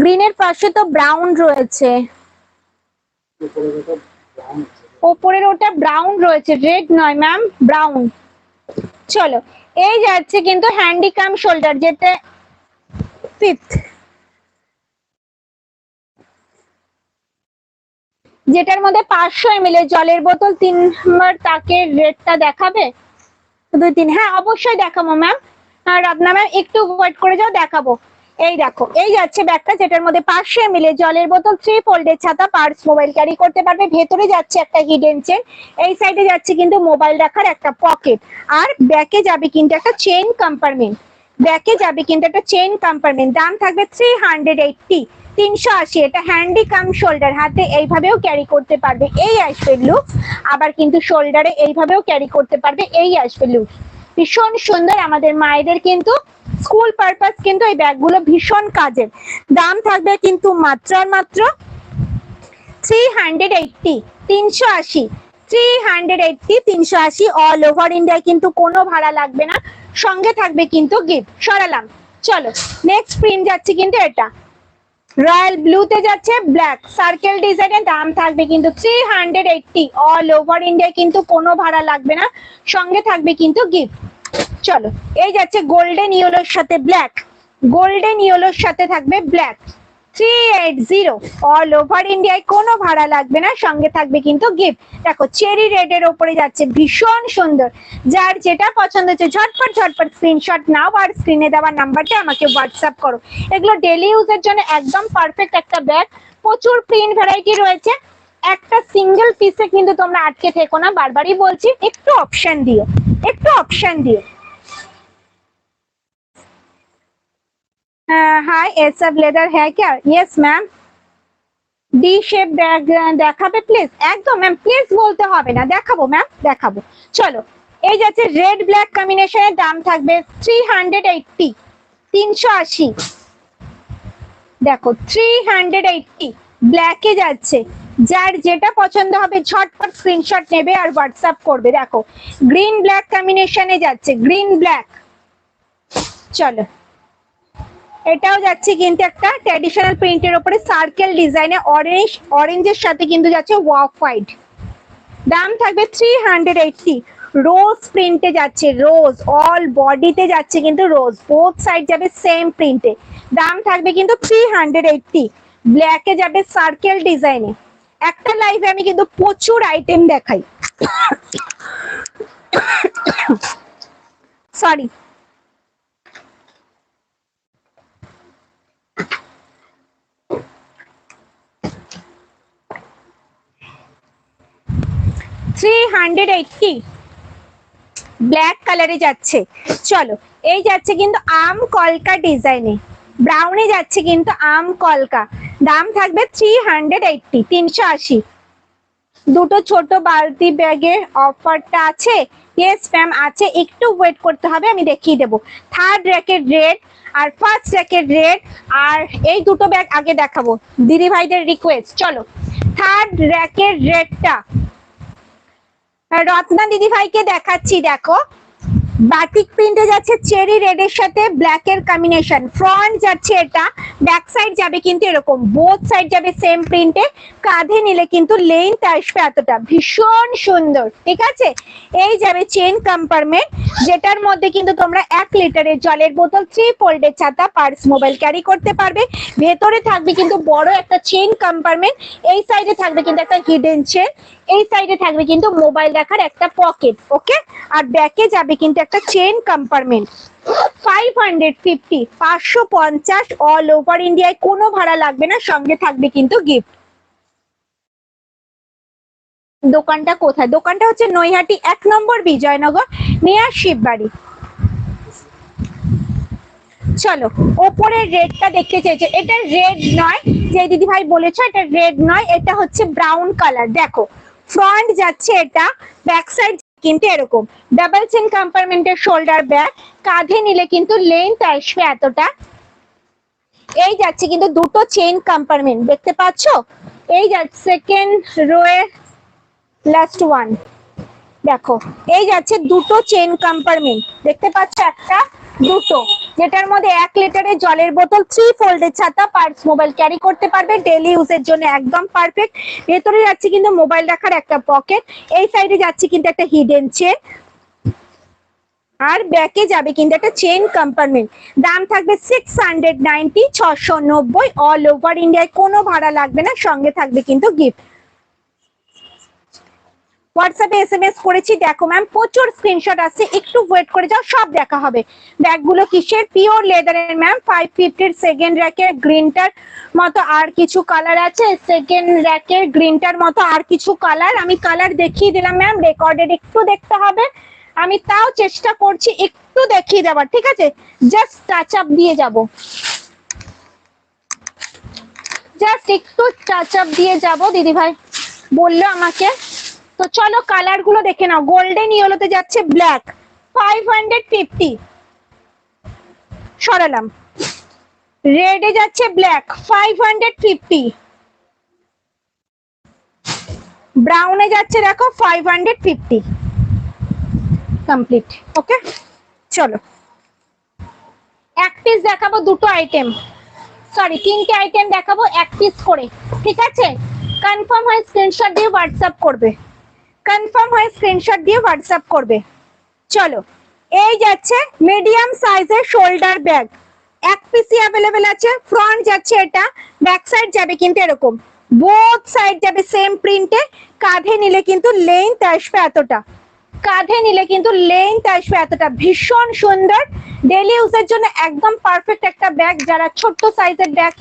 গ্রিনের পাশে তো ব্রাউন রয়েছে, ওপরের ওটা ব্রাউন রয়েছে, রেড নয় ম্যাম, ব্রাউন। চলো, এই যাচ্ছে কিন্তু হ্যান্ডিক্যাম শোল্ডার, যেতে 5th, যেটার মধ্যে 500 ml এর জলের বোতল, 3 নম্বর তাকের রেডটা দেখাবে? 2 3, হ্যাঁ অবশ্যই দেখাবো ম্যাম। আর রাবনা ম্যাম একটু ওয়েট করে যাও, দেখাবো। এই দেখো, এই যাচ্ছে ব্যাগটা যেটার মধ্যে 500 ml এর জলের বোতল, 3 ফোল্ডের ছাতা, পার্স, মোবাইল ক্যারি করতে পারবে, ভেতরে যাচ্ছে একটা হিডেন চেন, এই সাইডে যাচ্ছে কিন্তু মোবাইল রাখার একটা পকেট, আর ব্যাকে যাবে কিন্তু একটা চেইন কম্পার্টমেন্ট, ব্যাকে যাবে কিন্তু একটা চেইন কম্পার্টমেন্ট। দাম থাকবে 380, 380। এটা হ্যান্ডিক্যাম শোল্ডার, হাতে এইভাবেও ক্যারি করতে পারবে, এই আসবে লুক। আবার কিন্তু শোল্ডারে এইভাবেও ক্যারি করতে পারবে, এই আসবে লুক, ভীষণ সুন্দর। আমাদের মায়েদের কিন্তু স্কুল পারপাস কিন্তু এই ব্যাগগুলো ভীষণ কাজের। দাম থাকবে কিন্তু মাত্র আর মাত্র 380, 380, 380, 380। অল ওভার ইন্ডিয়ায় কিন্তু কোনো ভাড়া লাগবে না, সঙ্গে থাকবে কিন্তু গিফট। সরালাম, চলো নেক্সট প্রিন্ট যাচ্ছে কিন্তু এটা রয়্যাল ব্লুতে যাচ্ছে, ব্ল্যাক সার্কেল ডিজাইনের, দাম থাকবে কিন্তু 380। অল ওভার ইন্ডিয়ায় কিন্তু কোনো ভাড়া লাগবে না, সঙ্গে থাকবে কিন্তু গিফট। চলো, এই যাচ্ছে গোল্ডেন ইয়েলোর সাথে ব্ল্যাক, গোল্ডেন ইয়েলোর সাথে থাকবে ব্ল্যাক, 380। অল ওভার ইন্ডিয়ায় কোনো ভাড়া লাগবে না, সঙ্গে থাকবে কিন্তু গিফট। দেখো চেরি রেড এর উপরে যাচ্ছে, ভীষণ সুন্দর। যার যেটা পছন্দ হচ্ছে ঝটপট ঝটপট স্ক্রিনশট নাও, আর স্ক্রিনে দেওয়া নাম্বারটা আমাকে হোয়াটসঅ্যাপ করো। এগুলো ডেইলি ইউজের জন্য একদম পারফেক্ট একটা ব্যাগ, প্রচুর প্রিন্ট ভ্যারাইটি রয়েছে। একটা সিঙ্গেল পিসে কিন্তু তোমরা আটকে থেকো না, বারবারই বলছি, একটু অপশন দিও, একটু অপশন দিও। हाय ये सब लेदर है क्या? Yes ma'am. D shape bag দেখাবে প্লিজ? একদম ম্যাম, প্লিজ বলতে হবে না, দেখাবো ম্যাম, দেখাবো। চলো, এই যাচ্ছে রেড ব্ল্যাক কম্বিনেশনের, দাম থাকবে 380, 380। দেখো 380 ব্ল্যাকে যাচ্ছে, যার যেটা পছন্দ হবে ঝটপট স্ক্রিনশট নেবে আর হোয়াটসঅ্যাপ করবে। দেখো গ্রিন ব্ল্যাক কম্বিনেশনে যাচ্ছে, গ্রিন ব্ল্যাক। চলো, এটাও যাচ্ছে কিন্তু একটা ট্র্যাডিশনাল প্রিন্টের উপরে সার্কেল ডিজাইনে, অরেঞ্জ, অরেঞ্জের সাথে কিন্তু যাচ্ছে ওয়াক হোয়াইট, দাম থাকবে 380। রোজ প্রিন্টে যাচ্ছে, রোজ অল বডিতে যাচ্ছে কিন্তু রোজ, বোথ সাইড যাবে সেম প্রিন্টে, দাম থাকবে কিন্তু 380। ব্ল্যাকে যাবে সার্কেল ডিজাইনে। একটা লাইভে আমি কিন্তু প্রচুর আইটেম দেখাই, সরি। ব্ল্যাক কালারে যাচ্ছে। চলো, এই যাচ্ছে কিন্তু আম কলকা ডিজাইনে, ব্রাউনে যাচ্ছে কিন্তু আম কলকা, দাম থাকবে 380, 380। দুটো ছোট বালতি ব্যাগের অফারটা আছে? ইয়েস ম্যাম আছে, একটু ওয়েট করতে হবে, আমি দেখিয়ে দেবো। থার্ড র্যাকের রেড, আর ফার্স্ট র্যাকের রেড। আর এই দুটো ব্যাগ আগে দেখাবো, দিদি ভাইদের রিকোয়েস্ট। চলো থার্ড র্যাকের রেডটা রত্না দিদি ভাইকে দেখাচ্ছি। দেখো বাটিক প্রিন্টে যাচ্ছে চেরি রেড এর সাথে ব্ল্যাক এর কম্বিনেশন। ফ্রন্ট যাচ্ছে এটা, ব্যাক সাইড যাবে কিন্তু এরকম, বোথ সাইড যাবে সেম প্রিন্টে। কাঁধে নিলে কিন্তু লেন্থ আসবে এতটা, ভীষণ সুন্দর। ঠিক আছে, এই যাবে চেন কম্পার্টমেন্ট, যেটার মধ্যে কিন্তু তোমরা 1 লিটারের জলের বোতল, 3 ফোল্ডের ছাতা, পার্স, মোবাইল ক্যারি করতে পারবে। ভেতরে থাকবে কিন্তু বড় একটা চেন কম্পার্টমেন্ট, এই সাইডে থাকবে কিন্তু একটা হিডেন চেন, এই সাইডে থাকবে কিন্তু মোবাইল রাখার একটা পকেট। ওকে, আর ব্যাকে যাবে কিন্তু একটা চেন কম্পার্টমেন্ট। 550, 550 অল ওভার ইন্ডিয়ায়, কোনো ভাড়া লাগবে না, সঙ্গে থাকবে কিন্তু গিফট। দোকানটা কোথায়? দোকানটা হচ্ছে নৈহাটি 1 নম্বর বিজয়নগর, নিয়ার শিববাড়ি। চলো ওপরের রেডটা দেখতে চেয়েছে, এটা রেড নয়, যে দিদি ভাই বলেছো এটা রেড নয়, এটা হচ্ছে ব্রাউন কালার। দেখো ফ্রন্ট যাচ্ছে এটা, ব্যাক সাইড কিন্তু এরকম ডাবল চেন কম্পার্টমেন্টের শোল্ডার ব্যাগ। কাঁধে নিলে কিন্তু লেন্থ আসবে এতটা। এই যাচ্ছে কিন্তু দুটো চেন কম্পার্টমেন্ট, দেখতে পাচ্ছো? এই যাচ্ছে সেকেন্ড রোয়ের লাস্ট ওয়ান, দেখো এই যাচ্ছে দুটো চেন কম্পার্টমেন্ট, দেখতে পাচ্ছ? একটা দুটো, যেটার মধ্যে 1 লিটারের জলের বোতল, 3 ফোল্ডের ছাতা, পার্স, মোবাইল ক্যারি করতে পারবে, ডেইলি ইউজের জন্য একদম পারফেক্ট। ভেতরে যাচ্ছে কিন্তু মোবাইল রাখার একটা পকেট, এই সাইডে যাচ্ছে কিন্তু একটা হিডেন চেন, আর ব্যাকে যাবে কিন্তু একটা চেন কম্পার্টমেন্ট। দাম থাকবে 690, 690 অল ওভার ইন্ডিয়ায়, কোনো ভাড়া লাগবে না, সঙ্গে থাকবে কিন্তু গিফট। হোয়াটসঅ্যাপে SMS করেছি, দেখো ম্যাম প্রচুর স্ক্রিনশট আসছে, একটু ওয়েট করে যাও, সব দেখা হবে। ব্যাগগুলো কিসের? পিওর লেদারের ম্যাম। 550 সেকেন্ড র্যাকের গ্রিনটার মতো আর কিছু কালার আছে, সেকেন্ড র্যাকের গ্রিনটার মতো আর কিছু কালার, আমি কালার দেখিয়ে দিলাম ম্যাম, রেকর্ডেড একটু দেখতে হবে, আমি তাও চেষ্টা করছি একটু দেখিয়ে দেওয়ার। ঠিক আছে, জাস্ট টাচ আপ দিয়ে যাব, জাস্ট একটু টাচ আপ দিয়ে যাব, দিদি ভাই বললো আমাকে। তো চলো কালার গুলো দেখে নাও। গোল্ডেন ইয়েলোতে যাচ্ছে ব্ল্যাক, 550 সরালাম। রেডে যাচ্ছে ব্ল্যাক, 550। ব্রাউনে যাচ্ছে দেখো 550, কমপ্লিট। ওকে, চলো এক পিস দেখাবো, দুটো আইটেম, সরি 3টে আইটেম দেখাবো, 1 পিস করে। ঠিক আছে, কনফার্ম হয়ে স্ক্রিনশট দিয়ে হোয়াটসঅ্যাপ করবে, কনফার্ম হয়ে স্ক্রিনশট দিয়ে হোয়াটসঅ্যাপ করবে। চলো এই যাচ্ছে মিডিয়াম সাইজের শোল্ডার ব্যাগ, 1 পিসই অ্যাভেলেবেল আছে। ফ্রন্ট যাচ্ছে এটা, ব্যাক সাইড যাবে কিন্তু এরকম, বোথ সাইড যাবে সেম প্রিন্টে। কাঁধে নিলে কিন্তু লেন্থ আসবে এতটা, কাঁধে নিলে কিন্তু লেন্থ আসবে এতটা, ভীষণ সুন্দর। ডেইলি ইউজের জন্য একদম পারফেক্ট একটা ব্যাগ, যারা ছোট্ট সাইজের ব্যাগ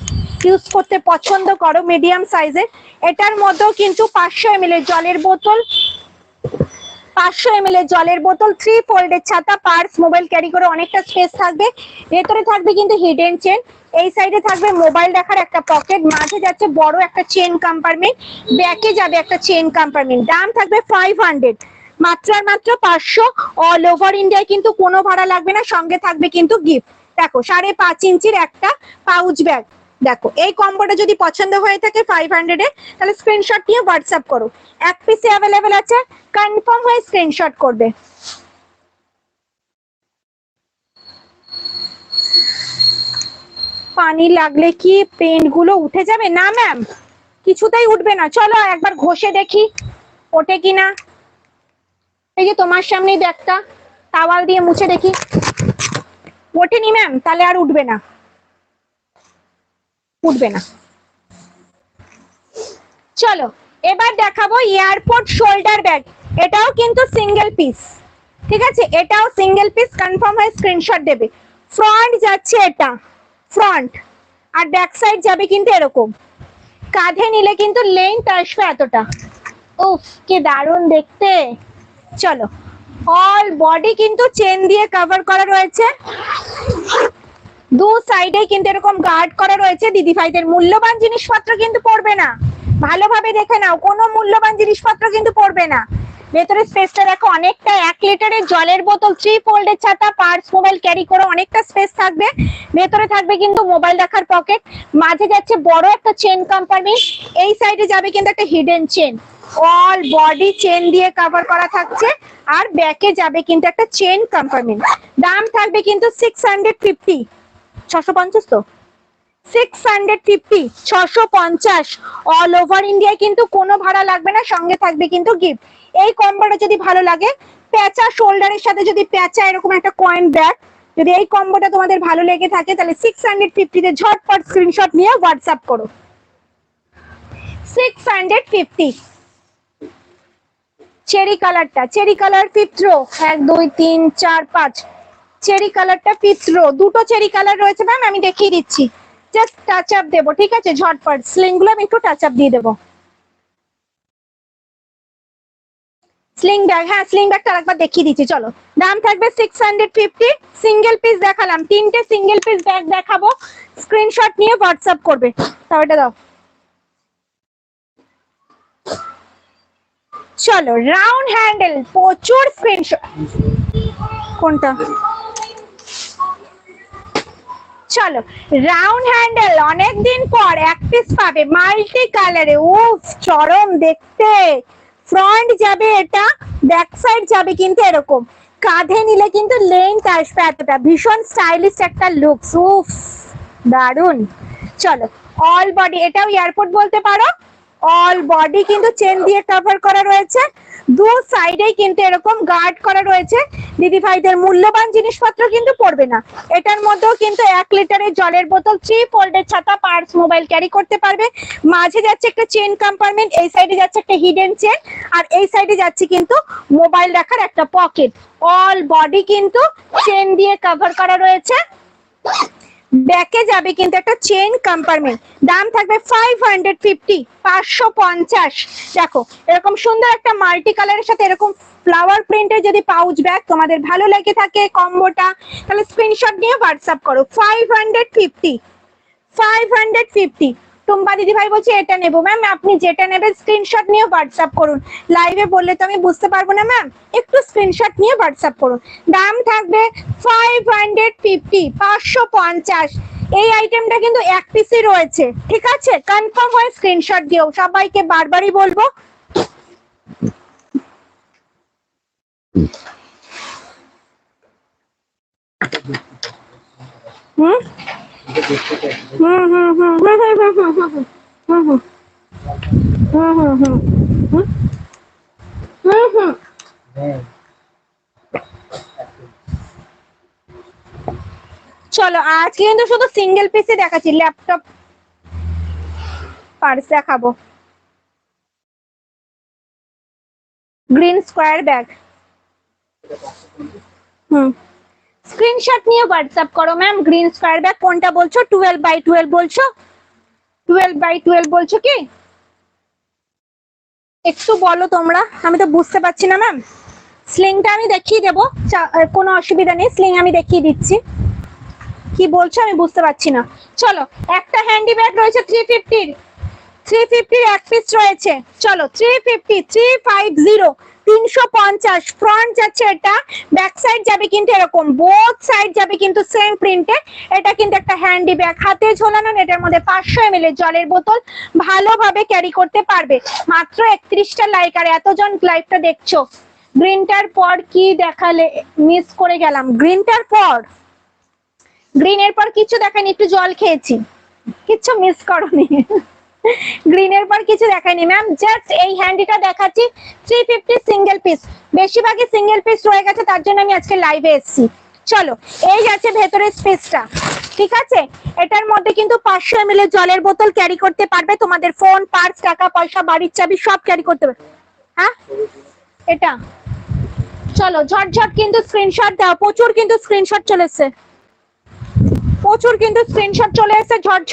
ইউজ করতে পছন্দ করো, মিডিয়াম সাইজের। এটার মধ্যেও কিন্তু 500 ml এর জলের বোতল, 500 ml এর জলের বোতল, 3 ফোল্ডের ছাতা, পার্স, মোবাইল ক্যারি করে অনেকটা স্পেস থাকবে। ভেতরে থাকবে কিন্তু হিডেন চেন, এই সাইডে থাকবে মোবাইল রাখার একটা পকেট, মাঝে যাচ্ছে বড় একটা চেন কম্পার্টমেন্ট, ব্যাকে যাবে একটা চেন কম্পার্টমেন্ট। দাম থাকবে 500, মাত্র আর মাত্র 500 অল ওভার ইন্ডিয়ায়, কিন্তু কোনো ভাড়া লাগবে না, সঙ্গে থাকবে কিন্তু গিফট। দেখো 5.5 ইঞ্চির একটা পাউচ ব্যাগ। দেখো এই কম্বোটা যদি পছন্দ হয়ে থাকে 500 এ, তাহলে স্ক্রিনশট নিয়ে হোয়াটসঅ্যাপ করো। 1 পিসে অ্যাভেলেবেল আছে, কনফার্ম হয়ে স্ক্রিনশট করবে। পানি লাগলে কি পেন্ট গুলো উঠে যাবে? না ম্যাম, কিছুতেই উঠবে না। চলো একবার ঘষে দেখি ওঠে কিনা। এই যে তোমার সামনেই ব্যাগটা, টাওয়াল দিয়ে মুছে দেখি। ওঠেনি ম্যাম, তাহলে আর উঠবে না, উঠবে না। চলো এবার দেখাবো এয়ারপোর্ট শোল্ডার ব্যাগ, এটাও কিন্তু সিঙ্গেল পিস। ঠিক আছে, এটাও সিঙ্গেল পিস, কনফার্ম হয়ে স্ক্রিনশট দেবে। ফ্রন্ট যাচ্ছে এটা, ফ্রন্ট, আর ব্যাক সাইড যাবে কিন্তু এরকম। কাঁধে নিলে কিন্তু লেন্থ আসবে এতটা, উফ কি দারুণ দেখতে। চলো অল বডি কিন্তু চেন দিয়ে কভার করা রয়েছে, দু সাইডে কিন্তু এরকম গার্ড করা রয়েছে। দিদি ভাইদের মূল্যবান জিনিসপত্র কিন্তু পড়বে না, ভালোভাবে দেখে নাও, কোনো মূল্যবান জিনিসপত্র কিন্তু পড়বে না। ভেতরে স্পেসটা দেখো অনেকটা, 1 লিটারের জলের বোতল, 3 ফোল্ডের ছাতা, পার্স, মোবাইল ক্যারি করো, অনেকটা স্পেস থাকবে। ভেতরে থাকবে কিন্তু মোবাইল রাখার পকেট, মাঝে যাচ্ছে বড় একটা চেন কম্পার্টমেন্ট, এই সাইডে যাবে কিন্তু একটা hidden chain, all body chain দিয়ে কভার করা থাকছে, আর ব্যাকে যাবে কিন্তু একটা চেন কম্পার্টমেন্ট। দাম থাকবে কিন্তু 650, 650 তো 650, 650 অল ওভার ইন্ডিয়ায়, কিন্তু কোনো ভাড়া লাগবে না, সঙ্গে থাকবে কিন্তু গিফট। এই কম্বোটা যদি ভালো লাগে, প্যাঁচা শোল্ডারের সাথে যদি প্যাঁচা এরকম একটা কয়েন ব্যাগ, যদি এই কম্বোটা তোমাদের ভালো লেগে থাকে তাহলে 650 তে ঝটপট স্ক্রিনশট নিয়ে হোয়াটসঅ্যাপ করো। 650 চেরি কালারটা, cherry colour 5th rho, 1 2 3 4 5 cherry কালারটা 5th রো, দুটো চেরি কালার রয়েছে ম্যাম, আমি দেখিয়ে দিচ্ছি, জাস্ট টাচ আপ দেবো, ঠিক আছে, ঝটপট স্লিং গুলো আমি একটু টাচ আপ দিয়ে দেবো। স্লিং ব্যাগ, হ্যাঁ স্লিং ব্যাগটা আরেকবার দেখিয়ে দিচ্ছি, চলো। দাম থাকবে 650, সিঙ্গেল পিস দেখালাম, 3টে সিঙ্গেল পিস ব্যাগ দেখাবো, স্ক্রিনশট নিয়ে হোয়াটসঅ্যাপ করবে। তাও এটা দাও, চলো। রাউন্ড হ্যান্ডেল, প্রচুর স্ক্রিনশট, কোনটা, চলো। রাউন্ড হ্যান্ডেল অনেকদিন পর এক পিস পাবে, মাল্টি কালারে, উফ চরম দেখতে। ফ্রন্ট যাবে এটা, ব্যাক সাইড যাবে কিন্তু এরকম, কাঁধে নিলে কিন্তু লেন্থ আসবে এতটা, ভীষণ স্টাইলিশ একটা লুকস, উফ দারুন। চলো, অল বডি, এটাও এয়ারপোর্ট বলতে পারো, অল বডি কিন্তু চেন দিয়ে কভার করা রয়েছে, দু সাইডেই কিন্তু এরকম গার্ড করা রয়েছে, দিদি ভাইদের মূল্যবান জিনিসপত্র কিন্তু পড়বে না। এটার মধ্যেও কিন্তু 1 লিটারের জলের বোতল, 3 ফোল্ডের ছাতা, পার্স, মোবাইল ক্যারি করতে পারবে। মাঝে যাচ্ছে একটা চেন কম্পার্টমেন্ট, এই সাইডে যাচ্ছে একটা হিডেন চেন, আর এই সাইডে যাচ্ছে কিন্তু মোবাইল রাখার একটা পকেট, অল বডি কিন্তু চেন দিয়ে কভার করা রয়েছে, ব্যাকে যাবে কিন্তু একটা চেন কম্পার্টমেন্ট। দাম থাকবে 550, 550। দেখো এরকম সুন্দর একটা মাল্টি কালারের সাথে এরকম ফ্লাওয়ার প্রিন্টের যদি পাউচ ব্যাগ তোমাদের ভালো লেগে থাকে কম্বোটা, তাহলে স্ক্রিনশট নিয়ে হোয়াটসঅ্যাপ করো। 550, 550। টুম্পা দিদি ভাই বলছে এটা নেবো, ম্যাম আপনি যেটা নেবেন স্ক্রিনশট নিয়ে হোয়াটসঅ্যাপ করুন, লাইভে বললে তো আমি বুঝতে পারবো না ম্যাম, একটু স্ক্রিনশট নিয়ে হোয়াটসঅ্যাপ করুন। দাম থাকবে 550, 550। এই আইটেমটা কিন্তু এক পিসই রয়েছে, ঠিক আছে, কনফার্ম হয়ে স্ক্রিনশট দিও, সবাইকে বারবারই বলবো। হুম হুম হুম হুম হুম হুম হুম হুম হুম হুম হুম হুম। চলো আজকে কিন্তু শুধু সিঙ্গেল পিসই দেখাচ্ছি, ল্যাপটপ পার্স দেখাবো, গ্রিন স্কোয়ার ব্যাগ। হুম, স্ক্রিনশট নিয়ে হোয়াটসঅ্যাপ করো ম্যাম, গ্রিন স্কোয়ার ব্যাগ কোনটা বলছো, 12x12 বলছো, 12x12 বলছো কি, একটু বলো তোমরা, আমি তো বুঝতে পারছি না ম্যাম। স্লিংটা আমি দেখিয়ে দেবো, কোনো অসুবিধা নেই, স্লিং আমি দেখিয়ে দিচ্ছি, কি বলছো আমি বুঝতে পারছি না। চলো, একটা হ্যান্ডি ব্যাগ রয়েছে 350, 350 এক পিস রয়েছে, চলো 350, 350, 350। ফ্রন্ট যাচ্ছে এটা, ব্যাক সাইড যাবে কিন্তু এরকম, বোথ সাইড যাবে কিন্তু সেম প্রিন্টে। এটা কিন্তু একটা হ্যান্ডি ব্যাগ, হাতে ঝোলানো, এটার মধ্যে 500 ml এর জলের বোতল, ভালোভাবে ক্যারি করতে পারবে। মাত্র 31টা লাইক, আর এতজন লাইভটা দেখছো। গ্রিনটার পর কি দেখালে, মিস করে গেলাম, গ্রিনটার পর, গ্রিনের পর কিছু দেখায়নি, একটু জল খেয়েছি, কিচ্ছু মিস করনি। গ্রিনের পর কিছু দেখায়নি ম্যাম, জাস্ট এই হ্যান্ডিটা দেখাচ্ছি, 350 সিঙ্গেল পিস, বেশিরভাগই সিঙ্গেল পিস রয়ে গেছে, তার জন্য আমি আজকে লাইভে এসেছি। চলো, এই যাচ্ছে ভেতরের স্পেসটা, ঠিক আছে, এটার মধ্যে কিন্তু 500 ml এর জলের বোতল ক্যারি করতে পারবে, তোমাদের ফোন, পার্স, টাকা পয়সা, বাড়ির চাবি সব ক্যারি করতে পারবে। হ্যাঁ এটা, চলো ঝটঝট কিন্তু স্ক্রিনশট দাও, প্রচুর কিন্তু স্ক্রিনশট চলে এসেছে, প্রচুর কিন্তু স্ক্রিনশট চলে এসেছে, ঝট।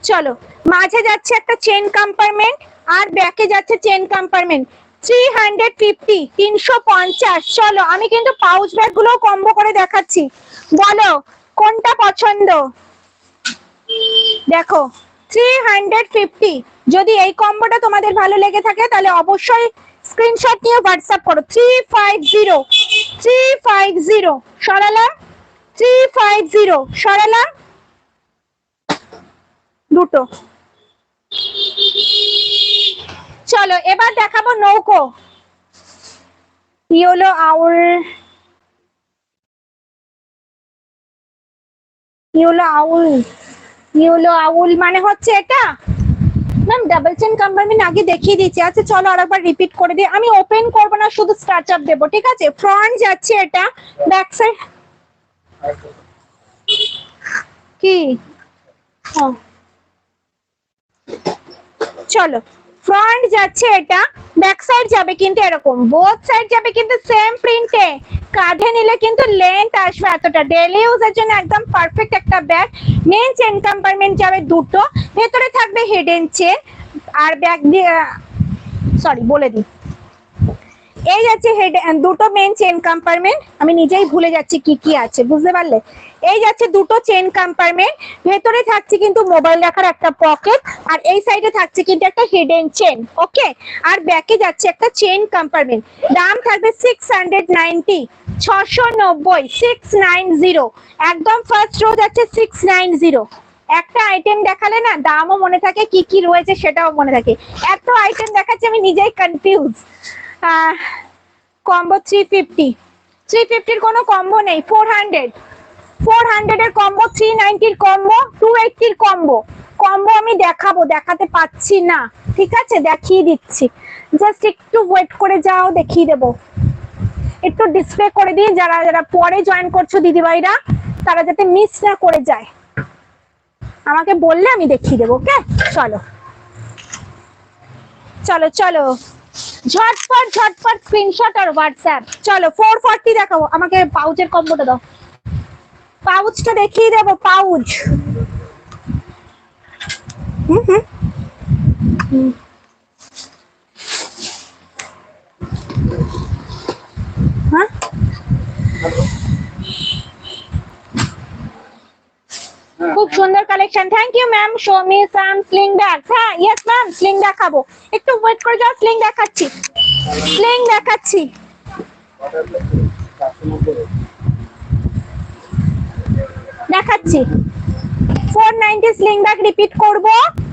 চলো, মাঝে যাচ্ছে একটা চেন কম্পার্টমেন্ট, আর ব্যাকে যাচ্ছে চেন কম্পার্টমেন্ট, 350, 350। চলো, আমি কিন্তু পাউচ ব্যাগ গুলো কম্বো করে দেখাচ্ছি, বলো কোনটা পছন্দ। দেখো 350। যদি এই কম্বোটা তোমাদের ভালো লেগে থাকে তাহলে অবশ্যই স্ক্রিনশট নিয়ে হোয়াটসঅ্যাপ করো। 350 350 সরালাম, 350 সরালাম দুটো। চলো এবার দেখাবো নৌকো। ইয়েলো আউল, ইয়েলো আউল, ইয়েলো আউল মানে হচ্ছে এটা ম্যাম। ডাবল চেন কম্পার্টমেন্ট আগে দেখিয়ে দিচ্ছি। আচ্ছা চলো আরেকবার রিপিট করে দিই। আমি ওপেন করবো না, শুধু স্টার্ট আপ দেবো, ঠিক আছে? ফ্রন্ট যাচ্ছে এটা, ব্যাক সাইড কি চলো ফ্রন্ট যাচ্ছে এটা, ব্যাক সাইড যাবে কিন্তু এরকম, বোথ সাইড যাবে কিন্তু সেম প্রিন্টে। কাঁধে নিলে কিন্তু লেন্থ আসবে এতটা, ডেইলি ইউজের জন্য একদম পারফেক্ট একটা ব্যাগ। মেন চেন কম্পার্টমেন্ট যাবে দুটো, ভেতরে থাকবে হিডেন চেন। আর ব্যাগ দিয়ে সরি বলে দিই, এই যাচ্ছে হেড, দুটো মেন চেন কম্পার্টমেন্ট। আমি নিজেই ভুলে যাচ্ছি কি কি আছে, বুঝতে পারলে? এই যাচ্ছে দুটো চেন কম্পার্টমেন্ট, ভেতরে থাকছে কিন্তু মোবাইল রাখার একটা পকেট, আর এই সাইডে থাকছে কিন্তু একটা হিডেন চেন। ওকে, আর ব্যাকে যাচ্ছে একটা চেন কম্পার্টমেন্ট। দাম থাকবে 690, 690, 690। একদম ফার্স্ট রো যাচ্ছে 690। একটা আইটেম দেখালে না দামও মনে থাকে, কি কি রয়েছে সেটাও মনে থাকে। এত আইটেম দেখাচ্ছে আমি নিজেই কনফিউজ। কম্বো 350, 350 কোনো কম্বো নেই। 400, 400 এর কম্বো, 390 কম্বো, 280 কম্বো। কম্বো আমি দেখাবো, দেখাতে পাচ্ছি না, ঠিক আছে? দেখিয়ে দিচ্ছি, জাস্ট একটু ওয়েট করে যাও, দেখিয়ে দেবো। একটু ডিসপ্লে করে দিই, যারা যারা পরে জয়েন করছো দিদিভাইরা, তারা যাতে মিস না করে যায়, আমাকে বললে আমি দেখিয়ে দেবো। ওকে চলো চলো চলো, ঝটপট ঝটপট স্ক্রিনশট আর হোয়াটসঅ্যাপ। চলো 440 দেখাবো। আমাকে পাউচের কম্বোটা দাও, পাউচটা দেখিয়ে দেবো, পাউচ। হুম হুম হ্যাঁ খুব সুন্দর collection. Thank you ma'am. Show me some sling bag. হ্যাঁ ইয়েস ম্যাম, স্লিং দেখাবো, একটু ওয়েট করে যাও। স্লিং দেখাচ্ছি, স্লিং দেখাচ্ছি। দেখাচ্ছি 490 স্লিং ব্যাগ রিপিট করব,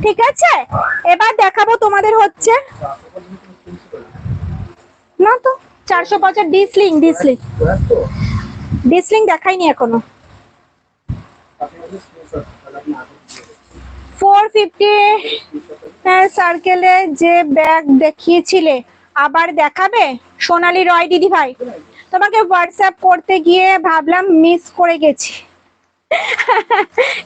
ঠিক আছে? এবার দেখাবো তোমাদের হচ্ছে না তো 450 D sling, D sling, D sling দেখাইনি এখনো। 450 সার্কেলে যে ব্যাগ দেখিয়েছিলে আবার দেখাবে সোনালী রয় দিদি ভাই? তোমাকে হোয়াটসঅ্যাপ করতে গিয়ে ভাবলাম মিস করে গেছি।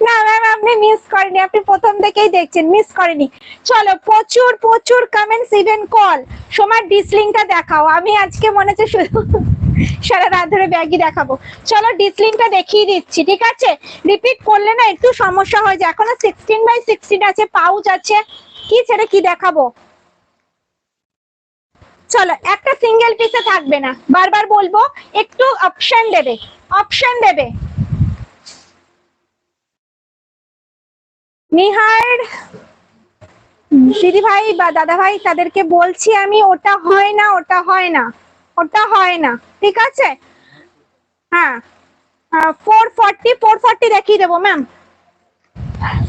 না ম্যাম আপনি মিস করেনি, আপনি প্রথম থেকেই দেখছেন, মিস করেনি। চলো প্রচুর প্রচুর কমেন্টস, ইভেন কল। সোমার ডিসলিংটা দেখাও। আমি আজকে মনে হচ্ছে শুধু সারা রাত ধরে ব্যাগই দেখাবো। চলো ডিসলিংটা দেখিয়ে দিচ্ছি, ঠিক আছে? রিপিট করলে না একটু সমস্যা হয়ে যায়। এখনো 16x16 আছে, পাউচ আছে, কি ছেড়ে কি দেখাবো। চলো একটা সিঙ্গেল পিসে থাকবে না, বারবার বলবো, একটু অপশন দেবে, অপশন দেবে। নিহার দিদি ভাই বা দাদা ভাই তাদেরকে বলছি আমি, ওটা হয় না, ওটা হয় না, ওটা হয় না, ঠিক আছে? হ্যাঁ 440, 440 দেখিয়ে দেবো ম্যাম,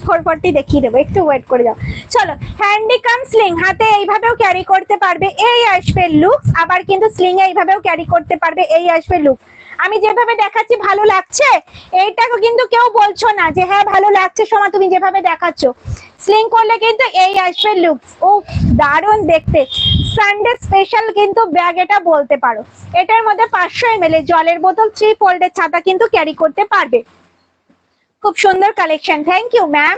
440 দেখিয়ে দেবো, একটু ওয়েট করে যাও। চলো হ্যান্ডিকাম স্লিং, হাতে এইভাবেও ক্যারি করতে পারবে, এই আসবে লুক। আবার কিন্তু স্লিং এ এইভাবেও ক্যারি করতে পারবে, এই আসবে লুক। আমি যেভাবে দেখাচ্ছি ভালো লাগছে? এইটাকে কিন্তু কেউ বলছো না যে হ্যাঁ ভালো লাগছে সোমা তুমি যেভাবে দেখাচ্ছ। স্লিং করলে কিন্তু এই আসবে লুক। ও দারুণ দেখতে, সানডে স্পেশাল কিন্তু ব্যাগ এটা বলতে পারো। এটার মধ্যে 500 ml জলের বোতল, 3 ফোল্ডের ছাতা কিন্তু ক্যারি করতে পারবে। খুব সুন্দর কালেকশন, থ্যাংক ইউ ম্যাম।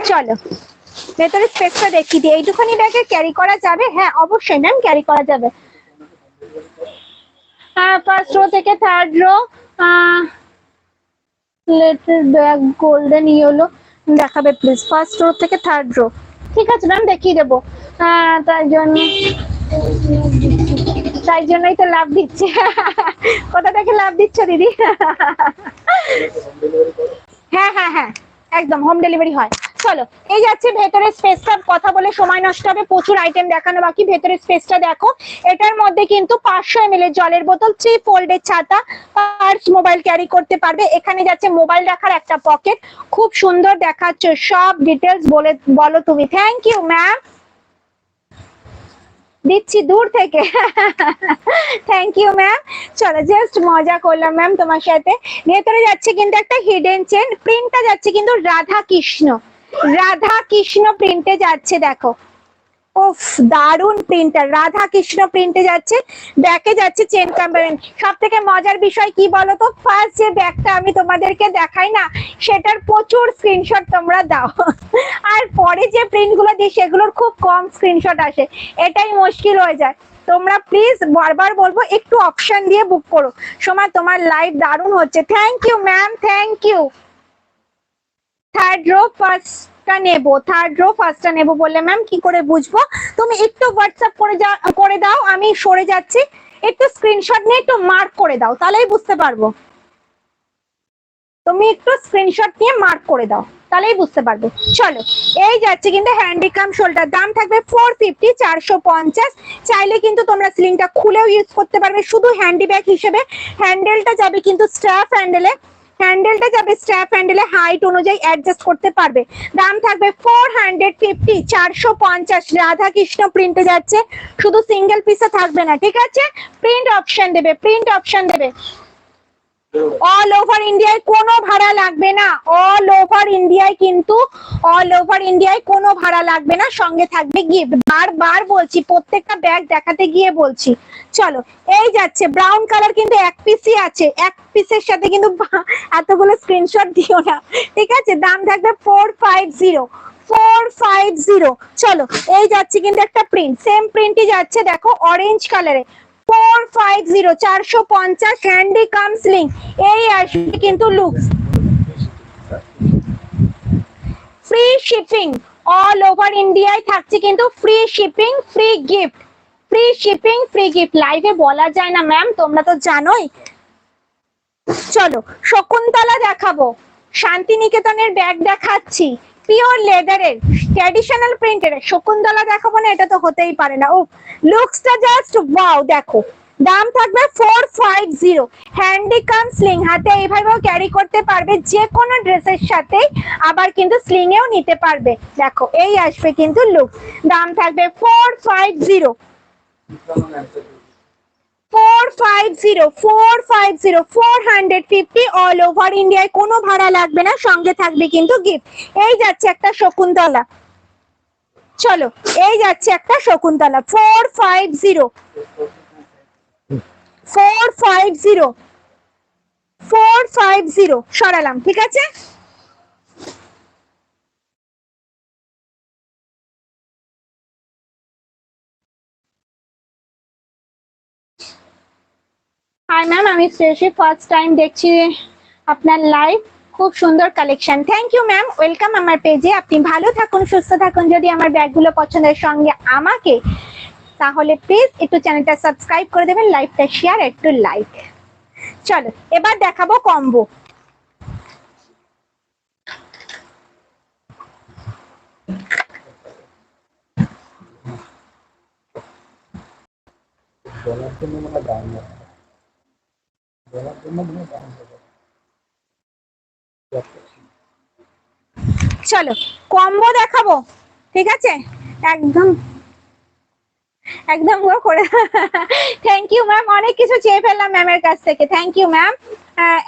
চলো ভেতরে স্পেসটা দেখিয়ে দিই। এইটুখানি ব্যাগে ক্যারি করা যাবে? হ্যাঁ অবশ্যই ম্যাম ক্যারি করা যাবে। হ্যাঁ ফার্স্ট রো থেকে থার্ড রো, লেটের ব্যাগ গোল্ডেন ইয়েলো দেখাবে প্লিজ, ফার্স্ট রো থেকে থার্ড রো। ঠিক আছে ম্যাম দেখিয়ে দেবো। তাই জন্যই তো লাভ দিচ্ছে। কোথা থেকে লাভ দিচ্ছ দিদি? হ্যাঁ হ্যাঁ হ্যাঁ একদম হোম ডেলিভারি হয়। চলো এই যাচ্ছে ভেতরের স্পেসটা, কথা বলে সময় নষ্ট হবে, প্রচুর আইটেম দেখানো বাকি। ভেতরের স্পেসটা দেখো, এটার মধ্যে কিন্তু 500 ml এর জলের বোতল, 3 ফোল্ডের ছাতা, পার্স, মোবাইল ক্যারি করতে পারবে। এখানে যাচ্ছে মোবাইল রাখার একটা পকেট, খুব সুন্দর দেখাচ্ছে। সব ডিটেলস বলো তুমি। থ্যাংক ইউ ম্যাম, দিচ্ছি দূর থেকে। Thank you ma'am. চলো জাস্ট মজা করলাম ম্যাম তোমার সাথে। ভেতরে যাচ্ছে কিন্তু একটা হিডেন চেন, প্রিন্টটা যাচ্ছে কিন্তু রাধা কৃষ্ণ, রাধা কৃষ্ণ প্রিন্টে যাচ্ছে। দেখো উফ, দারুন প্রিন্টার, রাধা কৃষ্ণ প্রিন্টে যাচ্ছে। ব্যাকে যাচ্ছে চেন কম্পার্টমেন্ট। সব থেকে মজার বিষয় কি বলতো, ফার্স্ট যে ব্যাগটা আমি তোমাদেরকে দেখাই না, সেটার প্রচুর স্ক্রিনশট তোমরা দাও, আর পরে যে প্রিন্ট গুলো দিই সেগুলোর খুব কম স্ক্রিনশট আসে, এটাই মুশকিল হয়ে যায়। তোমরা প্লিজ, বারবার বলবো, একটু অপশন দিয়ে বুক করো। সময় তোমার লাইভ দারুণ হচ্ছে। Thank you ma'am, thank you. Third row ফার্স্টটা নেব, থার্ড রো ফার্স্টটা নেব বললে ম্যাম কি করে বুঝবো? তুমি একটু হোয়াটসঅ্যাপ করে দাও, আমি সরে যাচ্ছি, একটু স্ক্রিনশট নিয়ে একটু মার্ক করে দাও, তাহলেই বুঝতে পারবো। তুমি একটু স্ক্রিনশট নিয়ে মার্ক করে দাও, তাহলেই বুঝতে পারবো। চলো এই যাচ্ছে কিন্তু হ্যান্ডিকাম শোল্ডার, দাম থাকবে 450, 450। চাইলে কিন্তু তোমরা স্লিংটা খুলেও ইউজ করতে পারবে শুধু হ্যান্ডি ব্যাগ হিসেবে। হ্যান্ডেলটা যাবে কিন্তু স্ট্র্যাপ হ্যান্ডেলে, হ্যান্ডেলটা যাবে স্ট্র্যাপ হ্যান্ডেলে, হাইট অনুযায়ী অ্যাডজাস্ট করতে পারবে। দাম থাকবে 450, 450। রাধা কৃষ্ণ প্রিন্টে যাচ্ছে, শুধু সিঙ্গেল পিসে থাকবে না, ঠিক আছে? প্রিন্ট অপশন দেবে, প্রিন্ট অপশন দেবে। অল ওভার ইন্ডিয়ায় কোনো ভাড়া লাগবে না, অল ওভার ইন্ডিয়ায় কিন্তু, অল ওভার ইন্ডিয়ায় কোনো ভাড়া লাগবে না, সঙ্গে থাকবে গিফট। বারবার বলছি, প্রত্যেকটা ব্যাগ দেখাতে গিয়ে বলছি। চলো এই যাচ্ছে ব্রাউন কালার, কিন্তু এক পিসই আছে, এক পিসের সাথে কিন্তু এতগুলো স্ক্রিনশট দিও না, ঠিক আছে? দাম থাকবে 450, 450। চলো এই যাচ্ছে কিন্তু একটা প্রিন্ট, সেম প্রিন্টই যাচ্ছে, দেখো অরেঞ্জ কালারে, 450, 450 হ্যান্ডি কাম স্লিং। এই আসবে কিন্তু looks, free shipping, all over ইন্ডিয়ায় থাকছে কিন্তু free shipping, free gift, free shipping, free gift. লাইভে বলা যায় না ম্যাম, তোমরা তো জানোই। চলো শকুন্তলা দেখাবো, শান্তিনিকেতনের ব্যাগ দেখাচ্ছি, পিওর লেদারের, ট্র্যাডিশনাল প্রিন্টের। শকুন্তলা দেখাবো না, এটা তো হতেই পারে না। ও লুকসটা জাস্ট ওয়াও, দেখো। দাম থাকবে 450, হ্যান্ডিকাম স্লিং, হাতে এইভাবেও ক্যারি করতে পারবে যে কোনো ড্রেসের সাথে, আবার কিন্তু স্লিং এও নিতে পারবে। দেখো এই আসবে কিন্তু লুক, দাম থাকবে 450, 450, 450, 450 অল ওভার ইন্ডিয়ায়, কোনো ভাড়া লাগবে না, সঙ্গে থাকবে কিন্তু গিফট। এই যাচ্ছে একটা শকুন্তলা, চলো এই যাচ্ছে একটা শকুন্তলা, 450, 450, 450 সরালাম, ঠিক আছে? হাই ম্যাম, আমি শ্রেয়সী, ফার্স্ট টাইম দেখছি আপনার লাইভ, খুব সুন্দর collection. Thank you ma'am, welcome আমার পেজে। আপনি ভালো থাকুন, সুস্থ থাকুন। যদি আমার ব্যাগগুলো পছন্দের, সঙ্গে আমাকে, তাহলে প্লিজ একটু চ্যানেলটা সাবস্ক্রাইব করে দেবেন, লাইভটা শেয়ার, একটু লাইক। চলো এবার দেখাবো কম্বো। চলো কম্বো দেখাবো, ঠিক আছে? একদম একদম করে। থ্যাংক ইউ ম্যাম, অনেক কিছু চেয়ে ফেললাম ম্যামের কাছ থেকে। Thank you ma'am.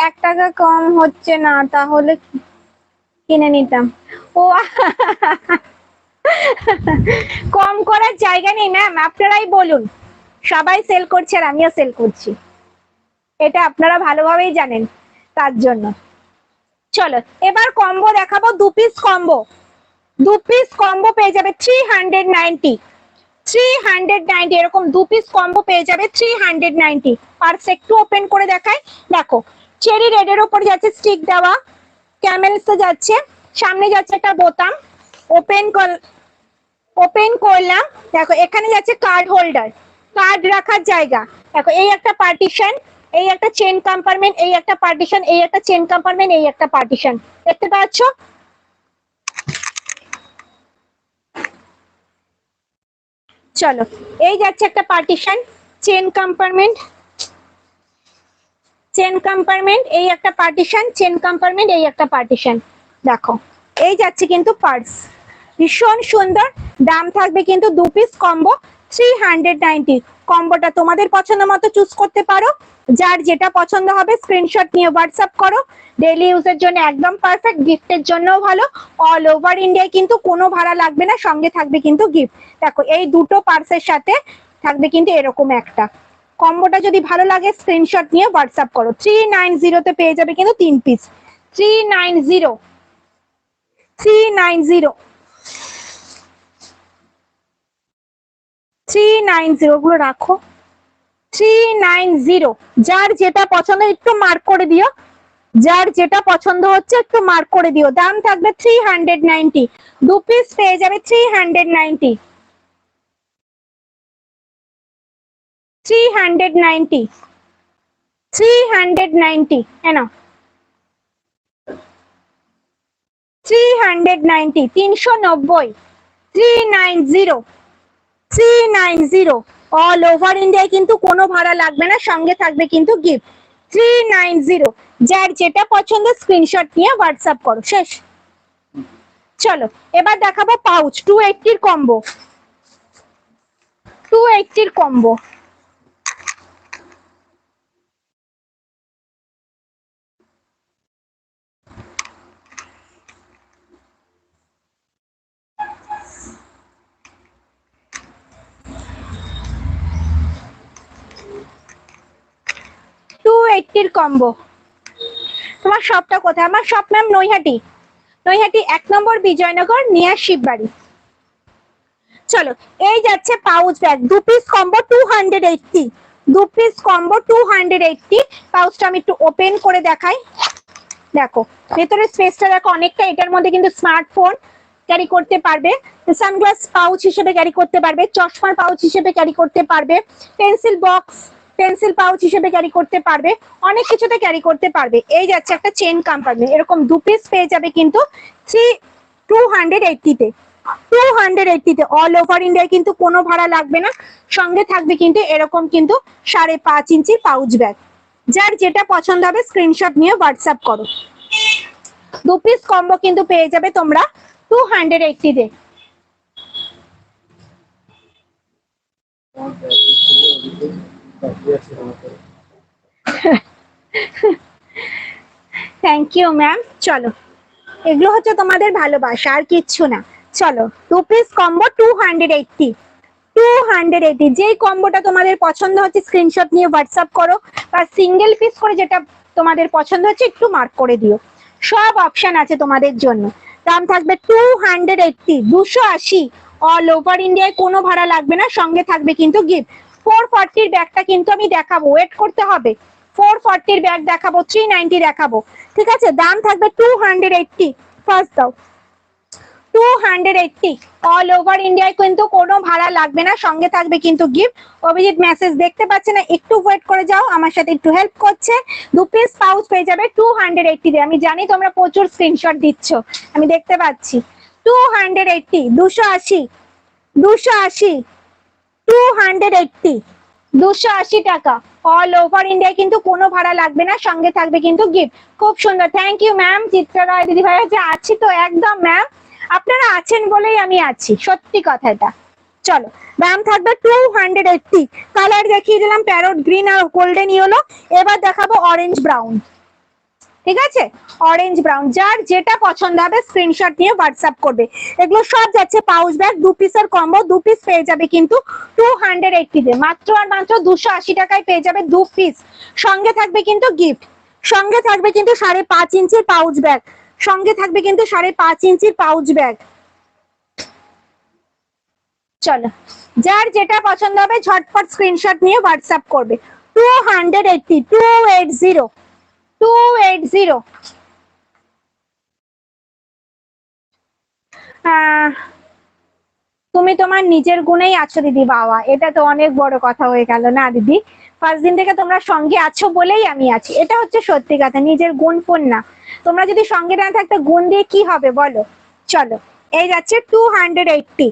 1 টাকা কম হচ্ছে না, তাহলে কিনে নিতাম। ও কম করার জায়গা নেই ম্যাম, আপনারাই বলুন। সবাই সেল করছে আর আমিও সেল করছি, এটা আপনারা ভালোভাবেই জানেন, তার জন্য। চলো এবার কম্বো দেখাবো, 2 পিস কম্বো, 2 পিস কম্বো পেয়ে যাবে 390, 390, এরকম 2 পিস কম্বো পেয়ে যাবে 390। পার্স একটু ওপেন করে দেখাই, দেখো চেরি রেডের উপর যাচ্ছে স্টিক দেওয়া, ক্যামেলস যাচ্ছে, সামনে যাচ্ছে একটা বোতাম, ওপেন করলাম, দেখো এখানে যাচ্ছে কার্ড হোল্ডার, কার্ড রাখার জায়গা। দেখো এই একটা পার্টিশন, এই একটা চেন কম্পার্টমেন্ট, এই একটা পার্টিশন, এই একটা চেন কম্পার্টমেন্ট, এই একটা পার্টিশন, দেখতে পাচ্ছ? চলো, এই যাচ্ছে একটা partition, chain compartment, chain compartment, এই একটা পার্টিশন, চেন কম্পার্টমেন্ট, এই একটা পার্টিশন। দেখো, এই যাচ্ছে কিন্তু পার্স, ভীষণ সুন্দর। দাম থাকবে কিন্তু 2 পিস কম্বো 390। কম্বোটা তোমাদের পছন্দ মতো চুজ করতে পারো, যার যেটা পছন্দ হবে স্ক্রিনশট নিয়ে হোয়াটসঅ্যাপ করো। ডেইলি ইউজের জন্য একদম পারফেক্ট, গিফটের জন্যও ভালো। অল ওভার ইন্ডিয়ায় কিন্তু কোনো ভাড়া লাগবে না, সঙ্গে থাকবে কিন্তু গিফট। দেখো, এই দুটো পার্সের সাথে থাকবে কিন্তু এরকম একটা। কম্বোটা যদি ভালো লাগে স্ক্রিনশট নিয়ে হোয়াটসঅ্যাপ করো। 390 তে পেয়ে যাবে কিন্তু 3 পিস। 390, 390, 390 গুলো রাখো। 390, যার যেটা পছন্দ একটু মার্ক করে দিও, যার যেটা পছন্দ হচ্ছে একটু মার্ক করে দিও। দাম থাকবে 390, 2 পিস পেয়ে যাবে 390, 390, 390, হ্যাঁ না, 390, 390, 390, 390। অল ওভার ইন্ডিয়ায় কিন্তু কোনো ভাড়া লাগবে না, সঙ্গে থাকবে কিন্তু গিফট। 390, যার যেটা পছন্দ স্ক্রিনশট নিয়ে হোয়াটসঅ্যাপ করো। শেষ। চলো, এবার দেখাবো পাউচ 280 কম্বো, 280 কম্বো। টু এইটির কম্বো। তোমার শপটা কোথায়? আমার শপ ম্যাম নৈহাটি, নৈহাটি 1 নম্বর বিজয়নগর, নিয়ার শিববাড়ি। চলো, এই যাচ্ছে pouch bag 2 piece combo 280, 2 piece combo 280। পাউচটা আমি একটু ওপেন করে দেখাই। দেখো, ভেতরে স্পেসটা দেখো অনেকটা। এটার মধ্যে কিন্তু স্মার্টফোন ক্যারি করতে পারবে, সানগ্লাস পাউচ হিসেবে ক্যারি করতে পারবে, চশমার পাউচ হিসেবে ক্যারি করতে পারবে, পেন্সিল বক্স, পেন্সিল পাউচ হিসেবে ক্যারি করতে পারবে, অনেক কিছুতে ক্যারি করতে পারবে। এই যাচ্ছে একটা চেন কম্পার্টমেন্ট, এরকম 2 পিস পেয়ে যাবে কিন্তু 280 তে, 280 তে। অল ওভার ইন্ডিয়ায় কিন্তু কোনো ভাড়া লাগবে না, সঙ্গে থাকবে কিন্তু এরকম কিন্তু 5.5 ইঞ্চি পাউচ ব্যাগ। যার যেটা পছন্দ হবে স্ক্রিনশট নিয়ে হোয়াটসঅ্যাপ করো। 2 পিস কম্বো কিন্তু পেয়ে যাবে তোমরা 280 তে। Thank you ma'am. চলো, এগুলো হচ্ছে তোমাদের ভালোবাসা, আর কিচ্ছু না। চলো, 2 পিস কম্বো 280, 280। যেই কম্বোটা তোমাদের পছন্দ হচ্ছে স্ক্রিনশট নিয়ে হোয়াটসঅ্যাপ করো, বা সিঙ্গেল পিস করে যেটা তোমাদের পছন্দ হচ্ছে একটু মার্ক করে দিও। সব অপশন আছে তোমাদের জন্য। দাম থাকবে 280, 280। অল ওভার ইন্ডিয়ায় কোনো ভাড়া লাগবে না, সঙ্গে থাকবে কিন্তু গিফট। 440 ব্যাগটা কিন্তু আমি দেখাবো, ওয়েট করতে হবে। 440 ব্যাগ দেখাবো, 390 দেখাবো, ঠিক আছে? দাম থাকবে 280। ফার্স্ট দাও, 280। অল ওভার ইন্ডিয়ায় কিন্তু কোনো ভাড়া লাগবে না, সঙ্গে থাকবে কিন্তু গিফট। অভিজিৎ মেসেজ দেখতে পাচ্ছে না, একটু ওয়েট করে যাও, আমার সাথে একটু হেল্প করছে। 2 পিস পাউচ পেয়ে যাবে 280 তে। আমি জানি তোমরা প্রচুর স্ক্রিনশট দিচ্ছ, আমি দেখতে পাচ্ছি। 280, 280, 280, 280, 280 টাকা। অল ওভার ইন্ডিয়ায় কিন্তু কোনো ভাড়া লাগবে না, সঙ্গে থাকবে কিন্তু গিফট। খুব সুন্দর, থ্যাংক ইউ ম্যাম। চিত্রা রায় দিদি ভাই যে আছি তো, একদম ম্যাম, আপনারা আছেন বলেই আমি আছি, সত্যি কথা এটা। চলো, দাম থাকবে 280। কালার দেখিয়ে দিলাম প্যারট গ্রিন আর গোল্ডেন ইয়েলো। এবার দেখাবো অরেঞ্জ ব্রাউন, ঠিক আছে? অরেঞ্জ ব্রাউন, যার যেটা পছন্দ হবে স্ক্রিনশট নিয়ে হোয়াটসঅ্যাপ করবে। এগুলো সব যাচ্ছে পাউচ ব্যাগ, 2 পিসের কম্বো। 2 পিস পেয়ে যাবে কিন্তু 280 তে, মাত্র আর মাত্র 280 টাকায় পেয়ে যাবে 2 পিস। সঙ্গে থাকবে কিন্তু গিফট, সঙ্গে থাকবে কিন্তু 5.5 ইঞ্চির পাউচ ব্যাগ, সঙ্গে থাকবে কিন্তু 5.5 ইঞ্চির পাউচ ব্যাগ। চলো, যার যেটা পছন্দ হবে ঝটপট স্ক্রিনশট নিয়ে হোয়াটসঅ্যাপ করবে। 280, 280, 280। তুমি তোমার নিজের গুণেই আছো দিদি। বাবা, এটা তো অনেক বড় কথা হয়ে গেল না দিদি? ফার্স্ট দিন থেকে তোমরা সঙ্গে আছো বলেই আমি আছি, এটা হচ্ছে সত্যি কথা। নিজের গুণ ফোন না, তোমরা যদি সঙ্গে না থাকতে গুণ দিয়ে কি হবে বলো? চলো, এই যাচ্ছে 280,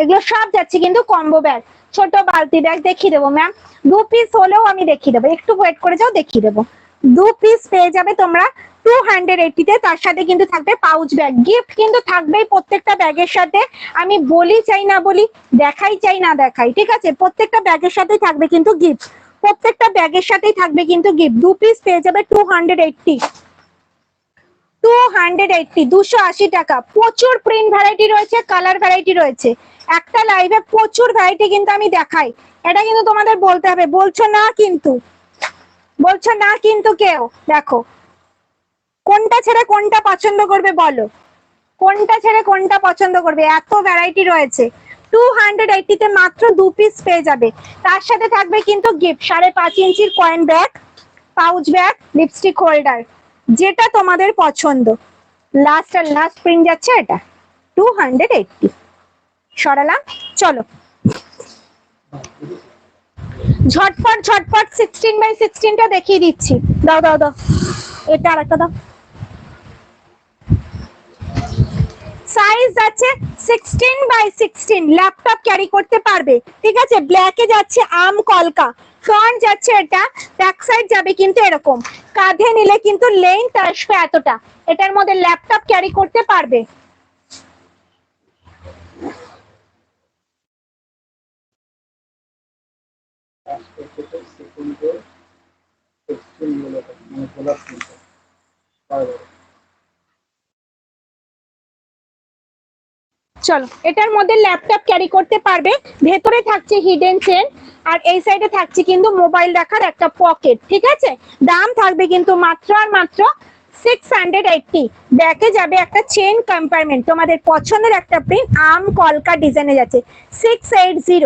এগুলো সব যাচ্ছে কিন্তু কম্বো ব্যাগ। ছোট বালতি ব্যাগ দেখিয়ে দেবো ম্যাম, 2 পিস হলেও আমি দেখিয়ে দেবো, একটু ওয়েট করে যাও, দেখিয়ে দেবো। 2 পিস পেয়ে যাবে তোমরা 280 তে। তার সাথে কিন্তু থাকবে পাউচ ব্যাগ, গিফট কিন্তু থাকবেই প্রত্যেকটা ব্যাগের সাথে। আমি বলি চাই না বলি, দেখাই চাই না দেখাই, ঠিক আছে? প্রত্যেকটা ব্যাগের সাথেই থাকবে কিন্তু গিফট, প্রত্যেকটা ব্যাগের সাথেই থাকবে কিন্তু গিফট। 2 পিস পেয়ে যাবে 280, 280 টাকা। প্রচুর প্রিন্ট ভ্যারাইটি রয়েছে, কালার ভ্যারাইটি রয়েছে। একটা লাইভে প্রচুর ভ্যারাইটি কিন্তু আমি দেখাই, এটা কিন্তু তোমাদের বলতে হবে। বলছো না কিন্তু, বলছো না কিন্তু কেউ। দেখো কোনটা ছেড়ে কোনটা পছন্দ করবে বলো, কোনটা ছেড়ে কোনটা পছন্দ করবে? এত ভ্যারাইটি রয়েছে। 280 তে মাত্র 2 পিস পেয়ে যাবে। তার সাথে থাকবে কিন্তু গিফট 5.5 ইঞ্চির coin bag, pouch bag, lipstick holder, যেটা তোমাদের পছন্দ। লাস্ট আর লাস্ট প্রিন্ট যাচ্ছে এটা 280। সরালাম, চলো ঝটপট ঝটপট 16x16টা দেখিয়ে দিচ্ছি। দাও দাও দাও, এটা আর একটা দাও। সাইজ আছে 16x16, ল্যাপটপ ক্যারি করতে পারবে, ঠিক আছে? ব্ল্যাকে যাচ্ছে আম কলকা, ফ্রন্ট যাচ্ছে এটা, ব্যাক সাইড যাবে কিন্তু এরকম, কাঁধে নিলে কিন্তু লেন্থ আসবে এতটা। এটার মধ্যে ল্যাপটপ ক্যারি করতে পারবে। চলো, এটার মধ্যে ল্যাপটপ ক্যারি করতে পারবে। ভেতরে থাকছে হিডেন চেন, আর এই সাইডে থাকছে কিন্তু মোবাইল রাখার একটা পকেট, ঠিক আছে? দাম থাকবে কিন্তু মাত্র আর মাত্র 680। ব্যাকে যাবে একটা চেন কম্পার্টমেন্ট, তোমাদের পছন্দের একটা প্রিন্ট আম কলকা ডিজাইনে যাচ্ছে। 680,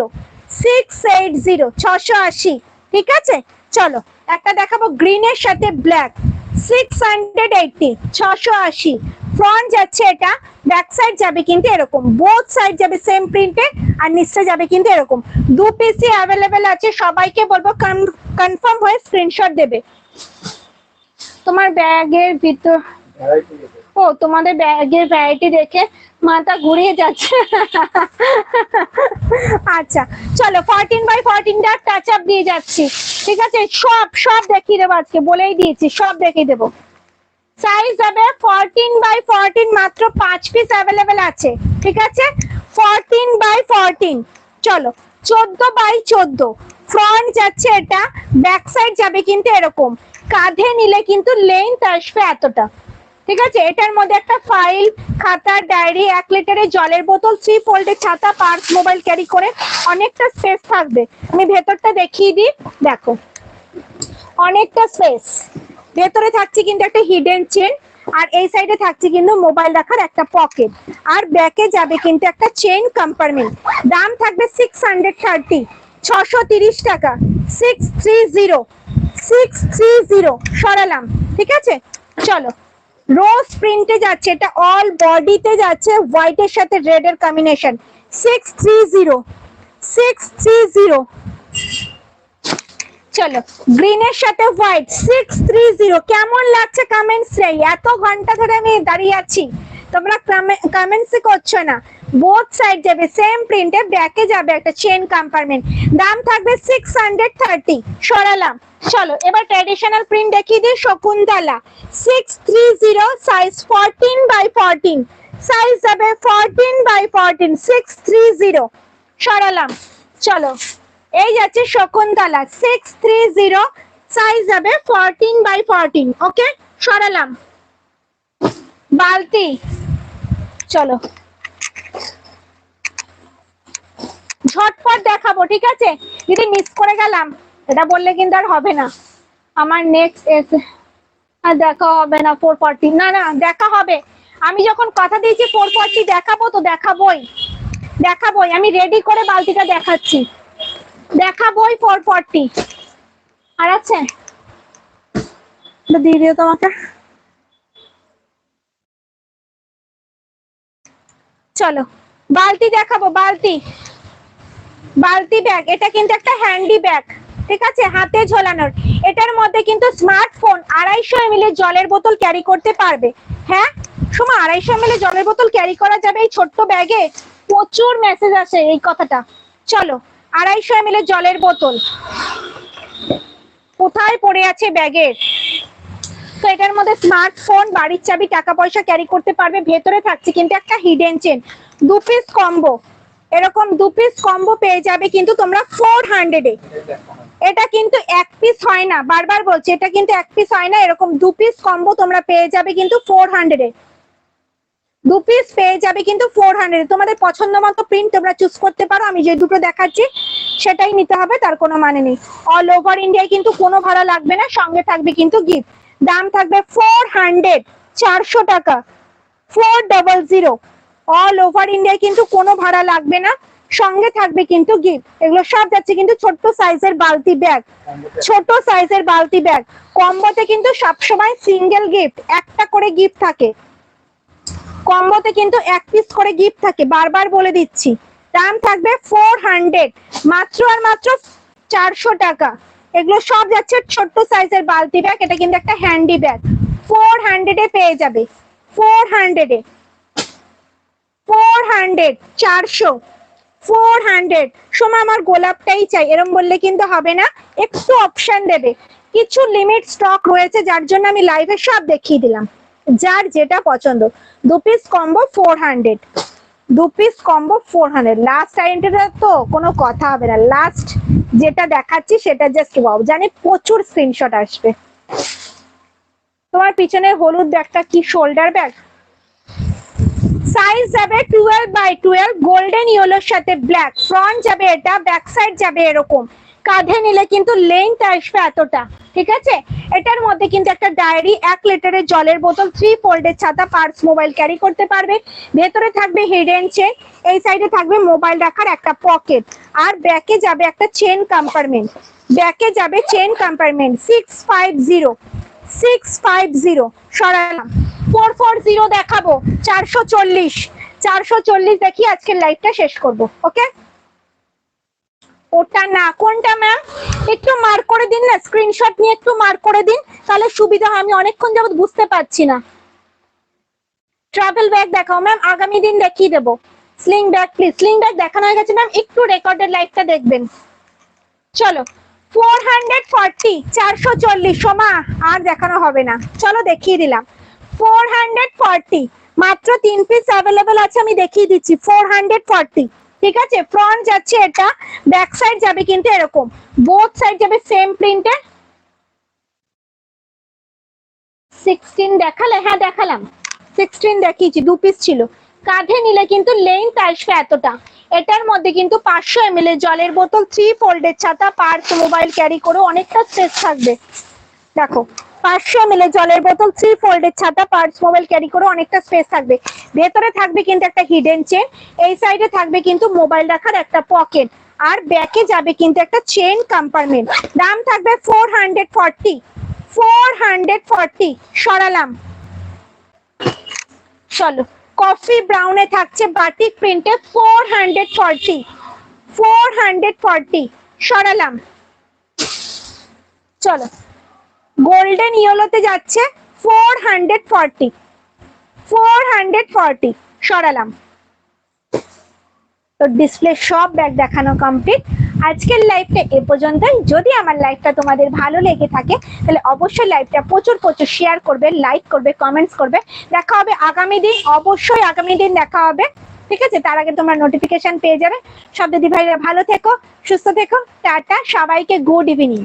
680, ঠিক আছে? চলো একটা দেখাবো গ্রিনের সাথে ব্ল্যাক, 680, 680। ফ্রন্ট যাচ্ছে এটা, ব্যাক সাইড যাবে কিন্তু এরকম, বোথ সাইড যাবে সেম প্রিন্টে, আর নিচে যাবে কিন্তু এরকম। 2 পিসই অ্যাভেলেবেল আছে। সবাইকে বলবো কনফার্ম হয়ে স্ক্রিনশট দেবে। তোমার ব্যাগের ভিতর, ও তোমাদের ব্যাগের ভ্যারাইটি দেখে মাথা ঘুরিয়ে যাচ্ছে। আচ্ছা চলো 14x14 টাচ আপ দিয়ে যাচ্ছি, ঠিক আছে? সব সব দেখিয়ে দেবো আজকে, বলেই দিয়েছি সব দেখিয়ে দেবো। সাইজ হবে 14x14, মাত্র 5 পিস অ্যাভেলেবেল আছে, ঠিক আছে? 14x14। চলো 14x14। ফ্রন্ট যাচ্ছে এটা, ব্যাক সাইড যাবে কিন্তু এরকম, কাঁধে নিলে কিন্তু লেন্থ আসবে এতটা, ঠিক আছে? এটার মধ্যে একটা ফাইল, খাতা, ডায়েরি, 1 লিটারের জলের বোতল, 3 ফোল্ডের ছাতা, পার্স, মোবাইল ক্যারি করে অনেকটা স্পেস থাকবে। আমি ভেতরটা দেখিয়ে দিই, দেখো অনেকটা স্পেস। ভেতরে থাকছে কিন্তু একটা হিডেন চেন, আর এই সাইডে থাকছে কিন্তু মোবাইল রাখার একটা পকেট, আর ব্যাকে যাবে কিন্তু একটা চেন কম্পার্টমেন্ট। দাম থাকবে 630, 630 টাকা। 630, 630। সরালাম, ঠিক আছে? চলো রোজ প্রিন্টে যাচ্ছে, এটা অল বডিতে যাচ্ছে, হোয়াইটের সাথে রেড এর কম্বিনেশন। 630, 630। চলো গ্রিনের সাথে হোয়াইট 630। কেমন লাগছে কমেন্টস রে? এত ঘন্টা ধরে আমি দাঁড়িয়ে আছি, তোমরা কমেন্টস করছো না। বোথ সাইড যাবে সেম প্রিন্টে, ব্যাকে যাবে একটা চেন কম্পার্টমেন্ট। দাম থাকবে 630। সরালাম, চলো এবার ট্র্যাডিশনাল প্রিন্ট দেখিয়ে দিই। শকুন্তলা 630, সাইজ 14x14, সাইজ যাবে 14x14, 630। সরালাম, চলো এই যাচ্ছে শকুন্তলা 630, সাইজ যাবে 14x14। ওকে, সরালাম। বালতি, চলো ঝটপট দেখাবো, ঠিক আছে? যদি মিস করে গেলাম এটা বললে কিন্তু আর হবে না। আমার নেক্সট আর দেখা হবে না 440, না না দেখা হবে। আমি যখন কথা দিয়েছি 440 দেখাবো তো দেখাবোই, দেখাবোই। আমি রেডি করে বালতিটা দেখাচ্ছি, দেখাবোই 440। আর আছে দিয়ে দিও তোমাকে। চলো বালতি দেখাবো, বালতি, বালতি ব্যাগ। এটা কিন্তু একটা হ্যান্ডি ব্যাগ, ঠিক আছে? হাতে ঝোলানোর। এটার মধ্যে কিন্তু স্মার্টফোন, 250 ml জলের বোতল ক্যারি করতে পারবে। হ্যাঁ সুমা, 250 ml জলের বোতল ক্যারি করা যাবে এই ছোট্ট ব্যাগে? প্রচুর মেসেজ আসে এই কথাটা। চলো 250 ml জলের বোতল কোথায় পড়ে আছে ব্যাগের। তো এটার মধ্যে স্মার্টফোন, বাড়ির চাবি, টাকা পয়সা ক্যারি করতে পারবে। ভেতরে থাকছে কিন্তু একটা হিডেন চেন, 2 পিস কম্বো। এরকম 2 পিস কম্বো পেয়ে যাবে কিন্তু তোমরা 400 এ। এটা কিন্তু 1 পিস হয় না, বারবার বলছি এটা কিন্তু 1 পিস হয় না। এরকম 2 পিস কম্বো তোমরা পেয়ে যাবে কিন্তু 400 এ। 2 পিস পেয়ে যাবে কিন্তু 400 এ। তোমাদের পছন্দ মতো প্রিন্ট তোমরা চুজ করতে পারো। আমি যে দুটো দেখাচ্ছি সেটাই নিতে হবে, তার কোনো মানে নেই। অল ওভার ইন্ডিয়ায় কিন্তু কোনো ভাড়া লাগবে না, সঙ্গে থাকবে কিন্তু গিফট। দাম থাকবে 400, 400 টাকা, 400। অল ওভার ইন্ডিয়ায় কিন্তু কোনো ভাড়া লাগবে না, সঙ্গে থাকবে কিন্তু গিফট। এগুলো সব যাচ্ছে কিন্তু ছোট্ট সাইজের বালতি ব্যাগ, ছোট সাইজের বালতি ব্যাগ। কম্বোতে কিন্তু সবসময় সিঙ্গেল গিফট, একটা করে গিফট থাকে। কম্বোতে কিন্তু 1 পিস করে গিফট থাকে, বারবার বলে দিচ্ছি। দাম থাকবে 400, মাত্র আর মাত্র 400 টাকা। এগুলো সব যাচ্ছে ছোট্ট সাইজের বালতি ব্যাগ। এটা কিন্তু একটা হ্যান্ডি ব্যাগ, 400 এ পেয়ে যাবে। 400 এ, 400, 400, 400। সোমা আমার গোলাপটাই চাই এরম বললে কিন্তু হবে না, একটু অপশন দেবে। কিছু লিমিট স্টক রয়েছে যার জন্য আমি লাইভে সব দেখিয়ে দিলাম, যার যেটা পছন্দ। 2 piece combo 400, 2 piece combo 400। Last আইটেমটা তো কোনো কথা হবে না, লাস্ট যেটা দেখাচ্ছি সেটা জাস্ট ওয়াও, জানি প্রচুর স্ক্রিনশট আসবে। তোমার পিছনে হলুদ ব্যাগটা কি শোল্ডার ব্যাগ? সাইজ যাবে 12x12, গোল্ডেন ইয়েলোর সাথে ব্ল্যাক। ফ্রন্ট যাবে এটা, ব্যাক সাইড যাবে এরকম। কাঁধে নিলে কিন্তু লেন্থ আসবে এতটা, ঠিক আছে। এটার মধ্যে কিন্তু একটা ডায়েরি, 1 লিটারের জলের বোতল, 3 ফোল্ডের ছাতা, পার্স, মোবাইল ক্যারি করতে পারবে। ভেতরে থাকবে হিডেন চেন, এই সাইডে থাকবে মোবাইল রাখার একটা পকেট, আর ব্যাকে যাবে একটা চেন কম্পার্টমেন্ট। ব্যাকে যাবে চেন কম্পার্টমেন্ট। 650, 650 সরালাম। 440 দেখাবো, 440, 440 দেখি আজকের লাইভটা শেষ করব। ওকে, ওটা না, কোনটা ম্যাম একটু মার্ক করে দিন না, স্ক্রিনশট নিয়ে একটু মার্ক করে দিন, তাহলে সুবিধা হয়। আমি অনেকক্ষণ যাবত বুঝতে পারছি না। ট্রাভেল ব্যাগ দেখাও ম্যাম, আগামী দিন দেখিয়ে দেবো। Sling bag please, sling bag দেখানো হয়ে গেছে ম্যাম, একটু রেকর্ডেড লাইভটা দেখবেন। চলো 440, 440 সোমা আর দেখানো হবে না, চলো দেখিয়ে দিলাম। 440, মাত্র 3 পিস অ্যাভেলেবেল আছে, আমি দেখিয়ে দিচ্ছি। 440, ঠিক আছে। ফ্রন্ট যাচ্ছে এটা, ব্যাক সাইড যাবে কিন্তু এরকম, বোথ সাইড যাবে সেম প্রিন্টের। 16 দেখালে? হ্যাঁ দেখালাম, 16 দেখিয়েছি, 2 পিস ছিল। কাঁধে নিলে কিন্তু লেন্থ আসবে এতটা। এটার মধ্যে কিন্তু 500 ml জলের বোতল, 3 ফোল্ডের ছাতা, পার্স, মোবাইল ক্যারি করে অনেকটা স্পেস থাকবে। দেখো 500 ml জলের বোতল, 3 ফোল্ডের ছাতা, পার্স, মোবাইল ক্যারি করে অনেকটা স্পেস থাকবে। ভেতরে থাকবে কিন্তু একটা হিডেন চেন, এই সাইডে থাকবে কিন্তু মোবাইল রাখার একটা পকেট, আর ব্যাকে যাবে কিন্তু একটা চেন কম্পার্টমেন্ট। দাম থাকবে 440, 440 সরালাম। চলো কফি ব্রাউনে থাকছে বাটিক প্রিন্টে, 440, 440 সরালাম। চলো গোল্ডেন ইয়েলোতে যাচ্ছে 440, 440 সরালাম। তো ডিসপ্লে সব ব্যাগ দেখানো কমপ্লিট। আজকের লাইভটা এ পর্যন্তই। যদি আমার লাইভটা তোমাদের ভালো লেগে থাকে তাহলে অবশ্যই লাইভটা প্রচুর প্রচুর শেয়ার করবে, লাইক করবে, কমেন্টস করবে। দেখা হবে আগামী দিন, অবশ্যই আগামী দিন দেখা হবে, ঠিক আছে। তার আগে তোমরা নোটিফিকেশন পেয়ে যাবে। সব দিদি ভাইরা ভালো থেকো, সুস্থ থেকো, টাটা, সবাইকে গুড ইভিনিং।